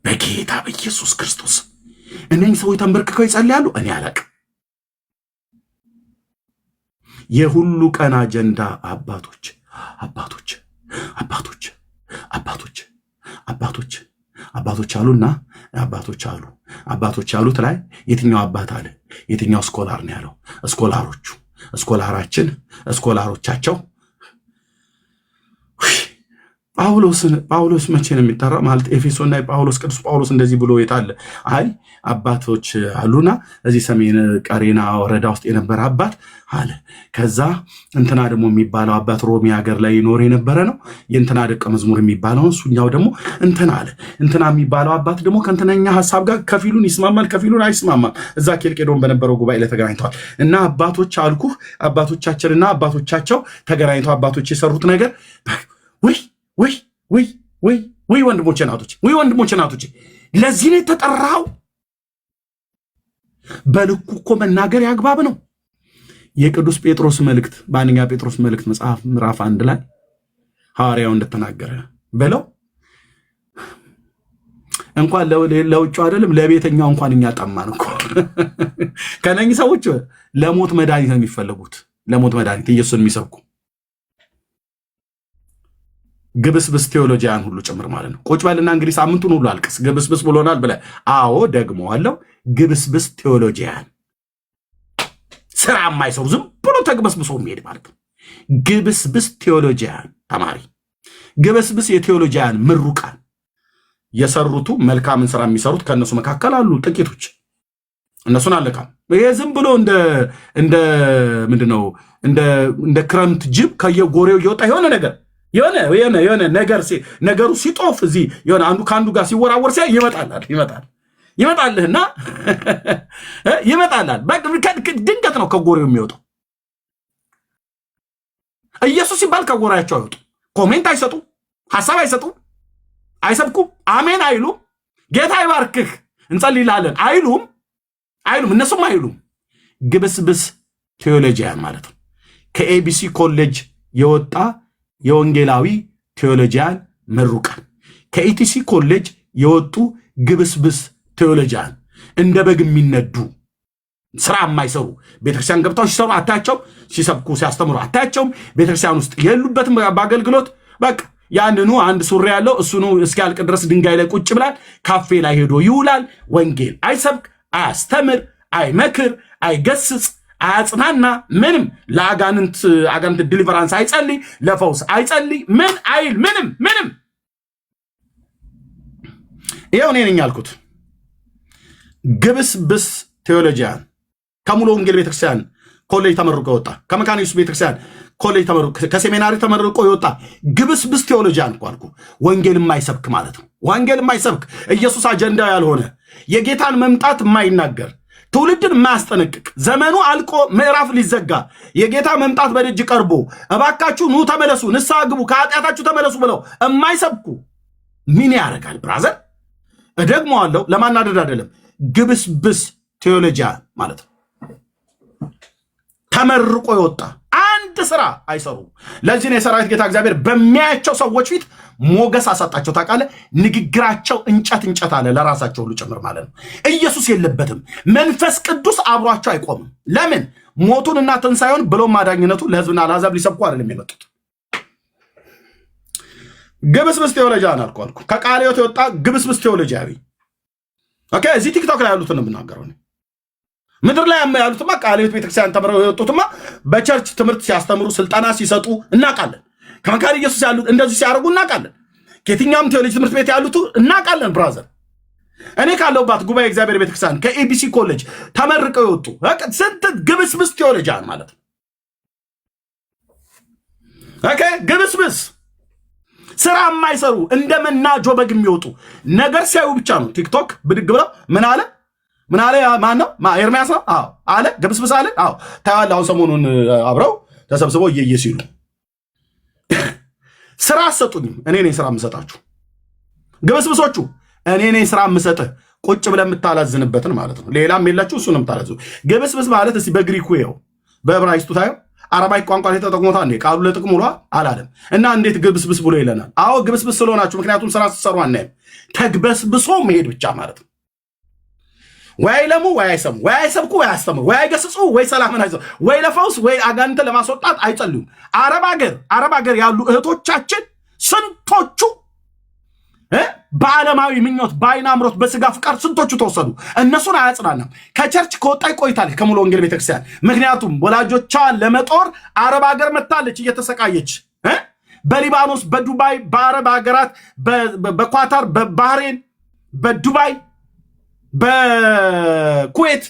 በጌታ በኢየሱስ ክርስቶስ እነኝህ ሰዎች ተንበርክከው ይጸልያሉ። እኔ አላቅም። የሁሉ ቀን አጀንዳ አባቶች አባቶች አባቶች አባቶች አባቶች አባቶች አሉና አባቶች አሉት ላይ የትኛው አባት አለ? የትኛው ስኮላር ነው ያለው? ስኮላሮቹ ስኮላራችን ስኮላሮቻቸው ጳውሎስ መቼ ነው የሚጠራ? ማለት ኤፌሶና ጳውሎስ ቅዱስ ጳውሎስ እንደዚህ ብሎ የታለ? አይ አባቶች አሉና እዚህ ሰሜን ቀሬና ወረዳ ውስጥ የነበረ አባት አለ። ከዛ እንትና ደግሞ የሚባለው አባት ሮሚ ሀገር ላይ ይኖር የነበረ ነው። የእንትና ደቀ መዝሙር የሚባለው እሱኛው ደግሞ እንትና አለ። እንትና የሚባለው አባት ደግሞ ከእንትነኛ ሀሳብ ጋር ከፊሉን ይስማማል፣ ከፊሉን አይስማማም። እዛ ኬልቄዶን በነበረው ጉባኤ ላይ ተገናኝተዋል። እና አባቶች አልኩህ አባቶቻችንና አባቶቻቸው ተገናኝተው አባቶች የሰሩት ነገር ወይ ወንድሞቼ ናቶቼ ለዚህ ነው የተጠራው። በልኩ እኮ መናገር ያግባብ ነው። የቅዱስ ጴጥሮስ መልእክት በአንደኛ ጴጥሮስ መልእክት መጽሐፍ ምዕራፍ 1 ላይ ሐዋርያው እንደተናገረ በለው እንኳን ለውጭ አይደለም ለቤተኛው እንኳን እኛ ጠማን እኮ። ከነኚህ ሰዎች ለሞት መድኃኒት ነው የሚፈልጉት። ለሞት መድኃኒት ኢየሱስን የሚሰብኩ ግብስብስ ቴዎሎጂያን ሁሉ ጭምር ማለት ነው። ቁጭ በልና እንግዲህ ሳምንቱን ሁሉ አልቅስ ግብስብስ ብሎናል ብለህ። አዎ ደግሞ አለው ግብስብስ ቴዎሎጂያን ስራ የማይሰሩ ዝም ብሎ ተግበስብሶ የሚሄድ ማለት ነው። ግብስብስ ቴዎሎጂያን ተማሪ፣ ግብስብስ የቴዎሎጂያን ምሩቃን የሰሩቱ መልካምን ስራ የሚሰሩት ከእነሱ መካከል አሉ ጥቂቶች። እነሱን አለካም። ይሄ ዝም ብሎ እንደ ክረምት ጅብ ከየጎሬው እየወጣ የሆነ የሆነ ነገር ነገሩ ሲጦፍ እዚህ የሆነ አንዱ ከአንዱ ጋር ሲወራወር ሲያ ይመጣልህና ይመጣላል። ድንገት ነው ከጎሬው የሚወጣው። ኢየሱስ ሲባል ከጎራያቸው አይወጡ። ኮሜንት አይሰጡ፣ ሐሳብ አይሰጡ፣ አይሰብኩም፣ አሜን አይሉም፣ ጌታ ይባርክህ እንጸልይላለን አይሉም። እነሱም አይሉም። ግብስብስ ቴዎሎጂያን ማለት ነው። ከኤቢሲ ኮሌጅ የወጣ የወንጌላዊ ቴዎሎጂያን ምሩቃን፣ ከኢቲሲ ኮሌጅ የወጡ ግብስብስ ቴዎሎጂያን እንደ በግ የሚነዱ ስራ የማይሰሩ ቤተክርስቲያን ገብተው ሲሰሩ አታያቸው፣ ሲሰብኩ ሲያስተምሩ አታያቸውም። ቤተክርስቲያን ውስጥ የሉበትም በአገልግሎት በቃ ያንኑ አንድ ሱሪ ያለው እሱ ነው እስኪያልቅ ድረስ ድንጋይ ላይ ቁጭ ብላል። ካፌ ላይ ሄዶ ይውላል። ወንጌል አይሰብክ፣ አያስተምር፣ አይመክር፣ አይገስጽ፣ አያጽናና፣ ምንም ለአጋንንት ዲሊቨራንስ አይጸልይ፣ ለፈውስ አይጸልይ፣ ምን አይል፣ ምንም። ይኸው እኔ ነኝ ያልኩት ግብስብስ ቴዎሎጂያን ከሙሉ ወንጌል ቤተክርስቲያን ኮሌጅ ተመርቆ ይወጣ ከመካነ ኢየሱስ ቤተክርስቲያን ኮሌጅ ተመርቆ ከሴሚናሪ ተመርቆ ይወጣ ግብስብስ ቴዎሎጂያን እኮ አልኩ። ወንጌል የማይሰብክ ማለት ነው። ወንጌል የማይሰብክ ኢየሱስ አጀንዳ ያልሆነ የጌታን መምጣት የማይናገር ትውልድን የማያስጠነቅቅ ዘመኑ አልቆ ምዕራፍ ሊዘጋ የጌታ መምጣት በደጅ ቀርቦ እባካችሁ ኑ ተመለሱ፣ ንስሐ ግቡ፣ ከኃጢአታችሁ ተመለሱ ብለው የማይሰብኩ ምን ያደርጋል ብራዘር? እደግመዋለሁ፣ ለማናደድ አይደለም። ግብስብስ ቴዎሎጂያ ማለት ነው። ተመርቆ ይወጣ አንድ ስራ አይሰሩም። ለዚህ ነው የሰራዊት ጌታ እግዚአብሔር በሚያያቸው ሰዎች ፊት ሞገስ አሳጣቸው። ታውቃለህ፣ ንግግራቸው እንጨት አለ፣ ለራሳቸው ሁሉ ጭምር ማለት ነው። ኢየሱስ የለበትም፣ መንፈስ ቅዱስ አብሯቸው አይቆምም። ለምን? ሞቱንና ትንሣኤውን ብሎም ማዳኝነቱን ለህዝብና ለአሕዛብ ሊሰብኩ አይደለም የመጡት። ግብስብስ ቴዎሎጂያን አልኩ ከቃለ ሕይወት የወጣ ግብስብስ ቴዎሎጂያዊ። ኦኬ፣ እዚህ ቲክቶክ ላይ ያሉትን ነው የምናገረው። ምድር ላይ ያሉትማ ቃለ ሕይወት ቤተክርስቲያን ተምረው የወጡትማ በቸርች ትምህርት ሲያስተምሩ ስልጠና ሲሰጡ እናውቃለን። ከመካነ ኢየሱስ ያሉት እንደዚህ ሲያደርጉ እናውቃለን። ከየትኛውም ቴዎሎጂ ትምህርት ቤት ያሉት እናውቃለን። ብራዘር፣ እኔ ካለሁባት ጉባኤ እግዚአብሔር ቤተክርስቲያን ከኤቢሲ ኮሌጅ ተመርቀው የወጡ ስንት ግብስብስ ቴዎሎጂያን ማለት ነው። ኦኬ፣ ግብስብስ ስራ የማይሰሩ እንደ መናጆ በግ የሚወጡ ነገር ሲያዩ ብቻ ነው ቲክቶክ ብድግ ብለው ምን አለ ማን ነው? ኤርሚያስ ነው? አዎ አለ። ግብስብስ አለ። አዎ ታያለህ። አሁን ሰሞኑን አብረው ተሰብስበው እየየ ሲሉ ስራ አሰጡኝም። እኔ ነኝ ስራ የምሰጣችሁ ግብስብሶቹ። እኔ ነኝ ስራ የምሰጥህ ቁጭ ብለህ የምታላዝንበትን ማለት ነው። ሌላም የላችሁ፣ እሱን የምታላዝኑ። ግብስብስ ማለት እስቲ በግሪኩ ይኸው በዕብራይስጡ ታየው አረማይክ ቋንቋ ላይ ተጠቅሞታ እንዴ ቃሉ ለጥቅም ውሏ አላለም። እና እንዴት ግብስብስ ብሎ ይለናል? አዎ ግብስብስ ስለሆናችሁ፣ ምክንያቱም ስራ ስትሰሩ አናይም። ተግበስብሶ መሄድ ብቻ ማለት ነው። ወይ አይለሙ ወይ አይሰሙ፣ ወይ አይሰብኩ ወይ አያስተምሩ፣ ወይ አይገስጹ ወይ ሰላምን አይዘው፣ ወይ ለፈውስ ወይ አጋንንትን ለማስወጣት አይጸልዩም። አረብ ሀገር ያሉ እህቶቻችን ስንቶቹ በዓለማዊ ምኞት በአይን አምሮት በስጋ ፍቃድ ስንቶቹ ተወሰዱ። እነሱን አያጽናናም። ከቸርች ከወጣ ቆይታለች ከሙሉ ወንጌል ቤተክርስቲያን። ምክንያቱም ወላጆቿን ለመጦር አረብ ሀገር መታለች እየተሰቃየች። በሊባኖስ፣ በዱባይ፣ በአረብ ሀገራት፣ በኳታር፣ በባህሬን፣ በዱባይ፣ በኩዌት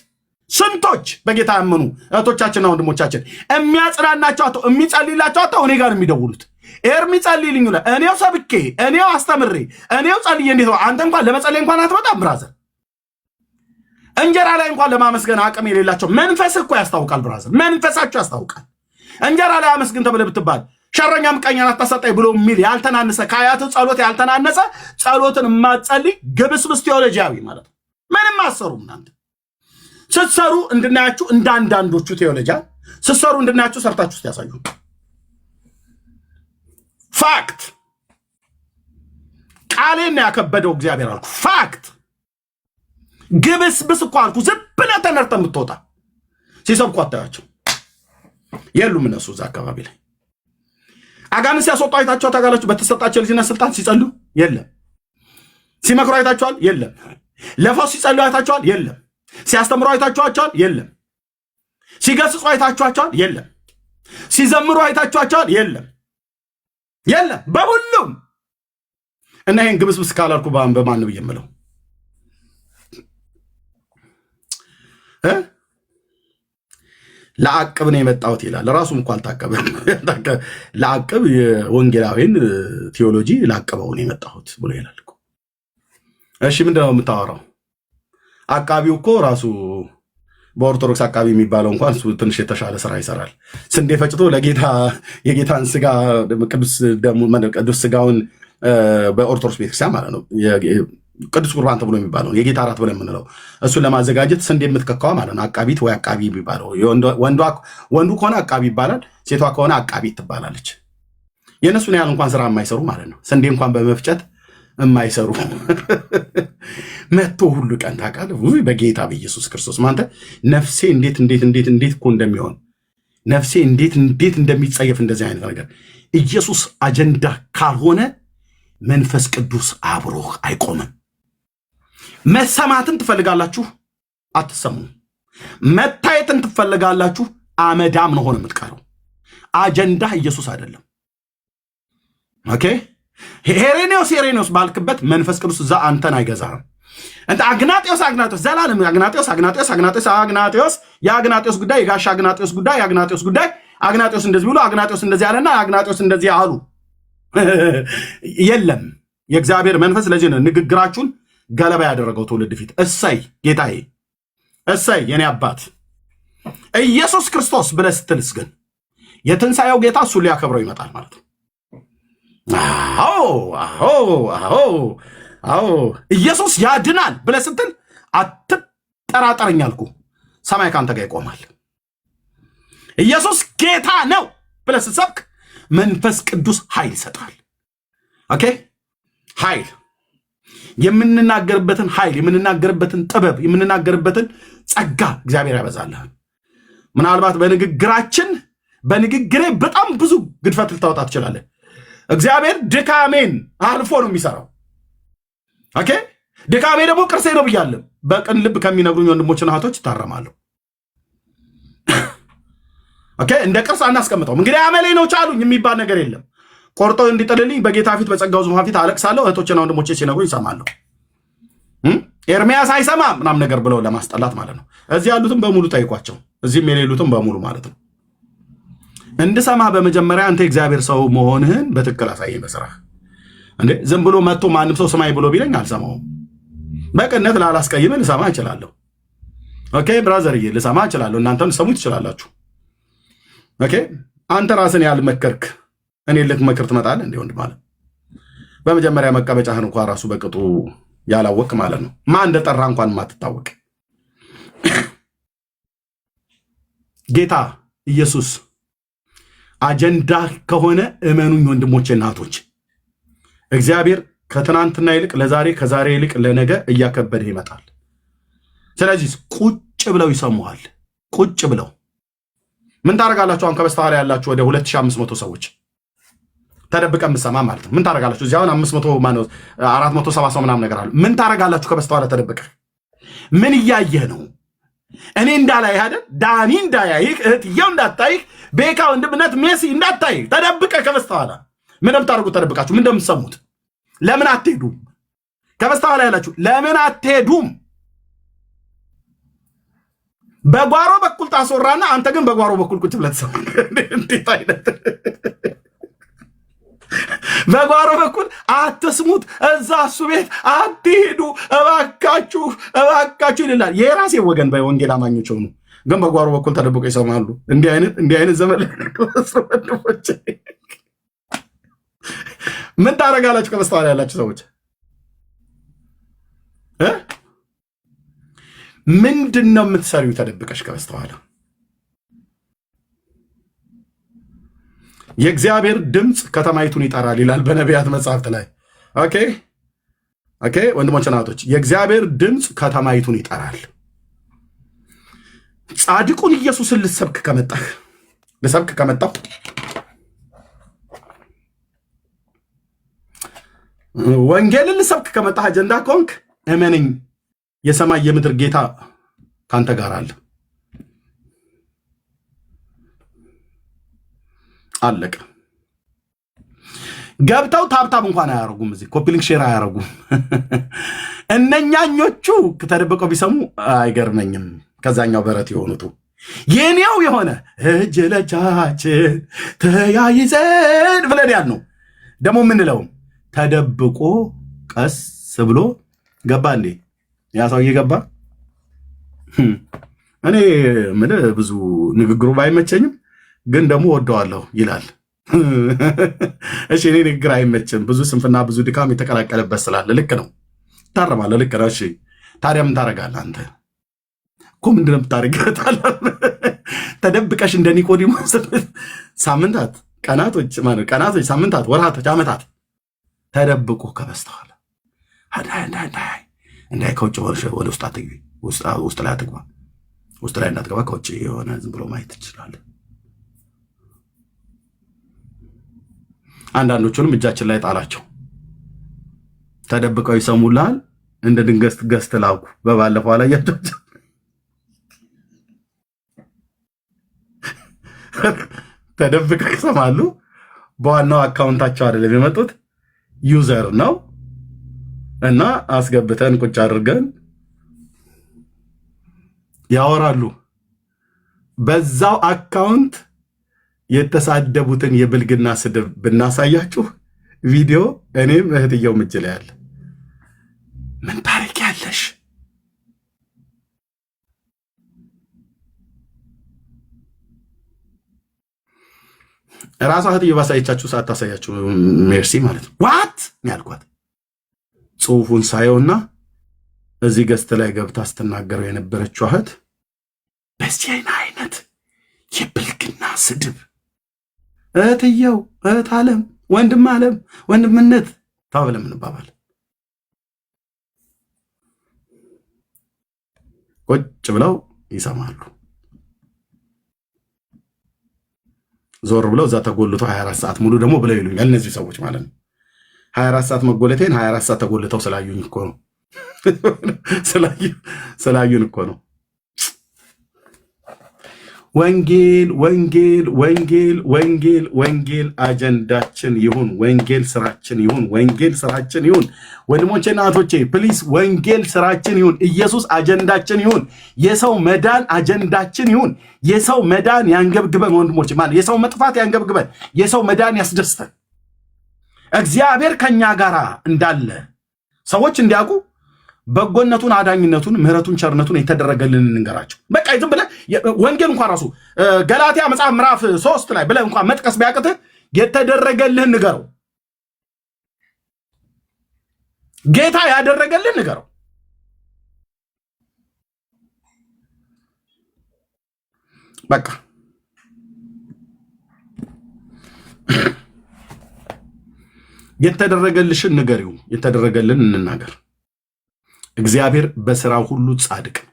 ስንቶች በጌታ ያመኑ እህቶቻችንና ወንድሞቻችን የሚያጽናናቸው አጥተው የሚጸልይላቸው አጥተው እኔ ጋር የሚደውሉት ኤርሚ ጸልይልኝ ይላል። እኔው ሰብኬ እኔው አስተምሬ እኔው ጸልዬ እንዴት ነው አንተ እንኳን ለመጸለይ እንኳን አትመጣም ብራዘር። እንጀራ ላይ እንኳን ለማመስገን አቅም የሌላቸው መንፈስ እኮ ያስታውቃል ብራዘር፣ መንፈሳቸው ያስታውቃል። እንጀራ ላይ አመስግን ተብለህ ብትባል ሸረኛ ምቀኛን አታሰጣይ ብሎ የሚል ያልተናነሰ ከአያት ጸሎት ያልተናነሰ ጸሎትን የማትጸልይ ግብስብስ ቴዎሎጂያዊ ማለት ነው። ምንም አሰሩም። እናንተ ስትሰሩ እንድናያችሁ እንደ አንዳንዶቹ ቴዎሎጂያን ስትሰሩ እንድናያችሁ ሰርታችሁ ያሳዩ። ፋክት ቃሌን ያከበደው እግዚአብሔር አልኩ። ፋክት ግብስብስ እኮ አልኩ። ዝም ብለህ ተነርተህ የምትወጣ ሲሰብኩ አታያቸው የሉም እነሱ እዛ አካባቢ ላይ። አጋንንት ሲያስወጡ አይታችሁ ታውቃላችሁ? በተሰጣቸው ልጅነት ስልጣን ሲጸልዩ የለም። ሲመክሩ አይታችኋል? የለም። ለፈውስ ሲጸልዩ አይታችኋል? የለም። ሲያስተምሩ አይታችኋቸዋል? የለም። ሲገስጹ አይታችኋቸዋል? የለም። ሲዘምሩ አይታችኋቸዋል? የለም። የለም በሁሉም። እና ይሄን ግብስብስ ካላልኩ በማን ነው የምለው? ለአቅብ ነው የመጣሁት ይላል። ራሱም እንኳን አልታቀበም። ለአቅብ የወንጌላዊን ቴዎሎጂ ላቀበው ነው የመጣሁት ብሎ ይላል እኮ። እሺ ምንድነው የምታወራው? አቃቢው እኮ ራሱ በኦርቶዶክስ አቃቢ የሚባለው እንኳን እሱ ትንሽ የተሻለ ስራ ይሰራል። ስንዴ ፈጭቶ ለጌታ የጌታን ስጋ ቅዱስ ስጋውን በኦርቶዶክስ ቤተክርስቲያን ማለት ነው ቅዱስ ቁርባን ተብሎ የሚባለው የጌታ እራት ብለን የምንለው እሱን ለማዘጋጀት ስንዴ የምትከካዋ ማለት ነው አቃቢት ወይ አቃቢ የሚባለው። ወንዱ ከሆነ አቃቢ ይባላል፣ ሴቷ ከሆነ አቃቢት ትባላለች። የእነሱን ያህል እንኳን ስራ የማይሰሩ ማለት ነው። ስንዴ እንኳን በመፍጨት የማይሰሩ መጥቶ ሁሉ ቀን ታውቃለህ። በጌታ በኢየሱስ ክርስቶስ ማንተ ነፍሴ እንዴት እኮ እንደሚሆን ነፍሴ እንዴት እንደሚጸየፍ እንደዚህ አይነት ነገር። ኢየሱስ አጀንዳ ካልሆነ መንፈስ ቅዱስ አብሮህ አይቆምም። መሰማትን ትፈልጋላችሁ፣ አትሰሙም። መታየትን ትፈልጋላችሁ፣ አመዳም ነው ሆነ የምትቀረው። አጀንዳ ኢየሱስ አይደለም። ኦኬ ሄሬኔዎስ ባልክበት መንፈስ ቅዱስ እዛ አንተን አይገዛህም። እንደ አግናጤዎስ ዘላለም አግናጤዎስ የአግናጤዎስ ጉዳይ የጋሻ አግናጤዎስ ጉዳይ የአግናጤዎስ ጉዳይ አግናጤዎስ እንደዚህ ብሎ አግናጤዎስ እንደዚህ አለና አግናጤዎስ እንደዚህ አሉ። የለም የእግዚአብሔር መንፈስ ለዚህ ነው ንግግራችሁን ገለባ ያደረገው ትውልድ ፊት። እሰይ ጌታዬ፣ እሰይ የኔ አባት ኢየሱስ ክርስቶስ ብለህ ስትልስ ግን የትንሣኤው ጌታ እሱ ሊያከብረው ይመጣል ማለት ነው። አዎ ኢየሱስ ያድናል ብለህ ስትል አትጠራጠረኝ አልኩ። ሰማይ ካንተ ጋር ይቆማል። ኢየሱስ ጌታ ነው ብለህ ስትሰብክ መንፈስ ቅዱስ ኃይል ይሰጣል። ኦኬ ኃይል የምንናገርበትን ኃይል የምንናገርበትን ጥበብ የምንናገርበትን ጸጋ እግዚአብሔር ያበዛልሃል። ምናልባት በንግግሬ በጣም ብዙ ግድፈት ልታወጣ ትችላለህ። እግዚአብሔር ድካሜን አልፎ ነው የሚሰራው። ኦኬ ድካሜ ደግሞ ቅርሴ ነው ብያለሁ። በቅን ልብ ከሚነግሩኝ ወንድሞችና እህቶች ይታረማለሁ። ኦኬ እንደ ቅርስ አናስቀምጠውም። እንግዲህ አመሌ ነው ቻሉኝ የሚባል ነገር የለም። ቆርጦ እንዲጥልልኝ በጌታ ፊት በጸጋው ዙፋን ፊት አለቅሳለሁ። እህቶችና ወንድሞቼ ሲነግሩኝ ይሰማለሁ። ኤርሚያስ አይሰማም ምናምን ነገር ብለው ለማስጠላት ማለት ነው። እዚህ ያሉትም በሙሉ ጠይቋቸው፣ እዚህም የሌሉትም በሙሉ ማለት ነው። እንድሰማ በመጀመሪያ አንተ እግዚአብሔር ሰው መሆንህን በትክክል አሳየኝ በስራ። እንዴ ዝም ብሎ መጥቶ ማንም ሰው ስማይ ብሎ ቢለኝ አልሰማውም። በቅነት ላላስቀይም ልሰማ እችላለሁ። ኦኬ ብራዘርዬ ልሰማ እችላለሁ። እናንተም ሰሙ ትችላላችሁ። ኦኬ አንተ ራስን ያልመከርክ እኔ ልትመክር ትመጣለህ እንዴ ወንድም ማለት በመጀመሪያ መቀበጫህን እንኳን ራሱ በቅጡ ያላወቅ ማለት ነው። ማን እንደጠራ እንኳን ማትታወቅ ጌታ ኢየሱስ አጀንዳ ከሆነ እመኑኝ ወንድሞቼ እና እህቶች፣ እግዚአብሔር ከትናንትና ይልቅ ለዛሬ ከዛሬ ይልቅ ለነገ እያከበደ ይመጣል። ስለዚህ ቁጭ ብለው ይሰሙሃል። ቁጭ ብለው ምን ታደርጋላችሁ? አሁን ከበስተኋላ ያላችሁ ወደ 2500 ሰዎች ተደብቀን ምሰማ ማለት ነው። ምን ታደርጋላችሁ? እዚህ አሁን 500 ማነው 470 ሰው ምናምን ነገር አለ። ምን ታደርጋላችሁ? ከበስተኋላ ተደብቀ ምን እያየህ ነው? እኔ እንዳላይ አይደል? ዳኒ እንዳያይህ፣ እህትየው እንዳታይህ፣ ቤካ ወንድምነት ሜሲ እንዳታይህ ተደብቀ ከበስተኋላ ምን እንደምታደርጉ ተደብቃችሁ ምን እንደምትሰሙት? ለምን አትሄዱም? ከበስተኋላ ያላችሁ ለምን አትሄዱም? በጓሮ በኩል ታስወራና አንተ ግን በጓሮ በኩል ቁጭ ብለህ ትሰማ። እንዴት አይነት በጓሮ በኩል አትስሙት፣ እዛ እሱ ቤት አትሄዱ እባካችሁ ይላል። የራሴ ወገን በወንጌል አማኞች ሆኑ ግን በጓሮ በኩል ተደብቀው ይሰማሉ። እንዲህ አይነት ዘመን ወንድሞቼ ምን ታደርጋላችሁ? ከበስተኋላ ያላችሁ ሰዎች ምንድን ነው የምትሰሪው? ተደብቀሽ ከበስተኋላ የእግዚአብሔር ድምፅ ከተማይቱን ይጠራል ይላል በነቢያት መጽሐፍት ላይ። ኦኬ ወንድሞችና እህቶች የእግዚአብሔር ድምፅ ከተማይቱን ይጠራል። ጻድቁን ኢየሱስን ልሰብክ ከመጣሁ ወንጌልን ልሰብክ ከመጣህ አጀንዳ ከሆንክ እመነኝ፣ የሰማይ የምድር ጌታ ካንተ ጋር አለ። አለቀ። ገብተው ታብታብ እንኳን አያረጉም። እዚህ ኮፒሊንግ ሼር አያረጉም። እነኛኞቹ ተደብቀው ቢሰሙ አይገርመኝም። ከዛኛው በረት የሆኑት የኔው የሆነ እጅ ለእጃችን ተያይዘን ብለን ያልነው ደግሞ የምንለውም ተደብቆ ቀስ ብሎ ገባ። እንዴ ያ ሰውዬ ገባ። እኔ ምን ብዙ ንግግሩ ባይመቸኝም ግን ደግሞ ወደዋለሁ ይላል። እሺ እኔ ንግግር አይመችም፣ ብዙ ስንፍና ብዙ ድካም የተቀላቀለበት ስላለ ልክ ነው፣ ታረማለህ። ልክ ነው። እሺ ታዲያ ምን ታደርጋለህ አንተ? እኮ ምንድን ነው የምታደርገው? ተደብቀሽ እንደ ኒቆዲሞስ ሳምንታት፣ ቀናቶች፣ ሳምንታት፣ ወራቶች፣ ዓመታት ተደብቆ ከበስተኋላ እንዳይ ከውጭ ወደ ውስጥ አትግቢ፣ ውስጥ ላይ አትግባ፣ ውስጥ ላይ እንዳትገባ ከውጭ የሆነ ዝም ብሎ ማየት ትችላለህ። አንዳንዶቹንም እጃችን ላይ ጣላቸው። ተደብቀው ይሰሙልሃል። እንደ ድንገት ገስት ላኩ። በባለፈው አላያቸው ተደብቀው ይሰማሉ። በዋናው አካውንታቸው አይደለም የመጡት፣ ዩዘር ነው። እና አስገብተን ቁጭ አድርገን ያወራሉ። በዛው አካውንት የተሳደቡትን የብልግና ስድብ ብናሳያችሁ ቪዲዮ እኔም እህትየው ምጅ ላይ ያለ ምን ታሪክ ያለሽ ራሷ እህትየው ባሳየቻችሁ ሰዓት ታሳያችሁ ሜርሲ ማለት ነው። ዋት ያልኳት ጽሁፉን ሳየውና እዚህ ገስት ላይ ገብታ ስትናገረው የነበረችው እህት በዚህ አይነት የብልግና ስድብ እህትየው እህት ዓለም ወንድምነት ታበለ ምንባባል ቁጭ ብለው ይሰማሉ። ዞር ብለው እዛ ተጎልቶ 24 ሰዓት ሙሉ ደግሞ ብለው ይሉኛል እነዚህ ሰዎች ማለት ነው። 24 ሰዓት መጎለቴን 24 ሰዓት ተጎልተው ስላዩኝ እኮ ነው። ስላዩን እኮ ነው። ወንጌል ወንጌል ወንጌል ወንጌል ወንጌል አጀንዳችን ይሁን። ወንጌል ስራችን ይሁን። ወንጌል ስራችን ይሁን። ወንድሞቼና እህቶቼ ፕሊስ ወንጌል ስራችን ይሁን። ኢየሱስ አጀንዳችን ይሁን። የሰው መዳን አጀንዳችን ይሁን። የሰው መዳን ያንገብግበን ወንድሞቼ፣ ማለት የሰው መጥፋት ያንገብግበን፣ የሰው መዳን ያስደስተን። እግዚአብሔር ከኛ ጋር እንዳለ ሰዎች እንዲያውቁ በጎነቱን፣ አዳኝነቱን፣ ምህረቱን፣ ቸርነቱን የተደረገልን እንንገራቸው። በቃ ዝም ብለህ ወንጌል እንኳን ራሱ ገላትያ መጽሐፍ ምዕራፍ 3 ላይ ብለህ እንኳን መጥቀስ ቢያቅትህ የተደረገልህን ንገረው። ጌታ ያደረገልህን ንገረው። በቃ የተደረገልሽን ንገሪው። የተደረገልን እንናገር። እግዚአብሔር በስራው ሁሉ ጻድቅ ነው።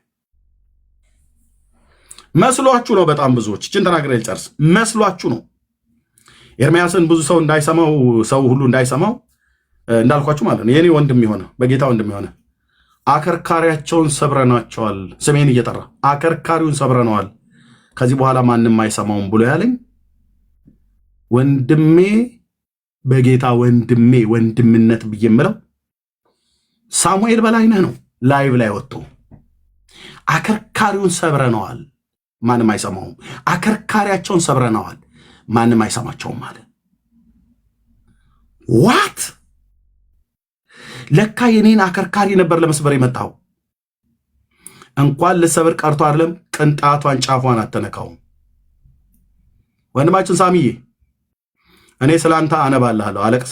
መስሏችሁ ነው። በጣም ብዙዎች እችን ተናግሬ ልጨርስ። መስሏችሁ ነው። ኤርምያስን ብዙ ሰው እንዳይሰማው፣ ሰው ሁሉ እንዳይሰማው እንዳልኳችሁ ማለት ነው። የኔ ወንድም የሆነ በጌታ ወንድም የሆነ አከርካሪያቸውን ሰብረናቸዋል፣ ስሜን እየጠራ አከርካሪውን ሰብረነዋል፣ ከዚህ በኋላ ማንም አይሰማውም ብሎ ያለኝ ወንድሜ በጌታ ወንድሜ ወንድምነት ብዬ የምለው ሳሙኤል በላይነህ ነው። ላይቭ ላይ ወጥቶ አከርካሪውን ሰብረነዋል ማንም አይሰማውም፣ አከርካሪያቸውን ሰብረነዋል ማንም አይሰማቸውም ማለት ዋት? ለካ የኔን አከርካሪ ነበር ለመስበር የመጣው። እንኳን ልሰብር ቀርቶ አይደለም ቅንጣቷን ጫፏን አተነካውም። ወንድማችን ሳሚዬ እኔ ስላንተ አነባልሃለሁ አለቅስ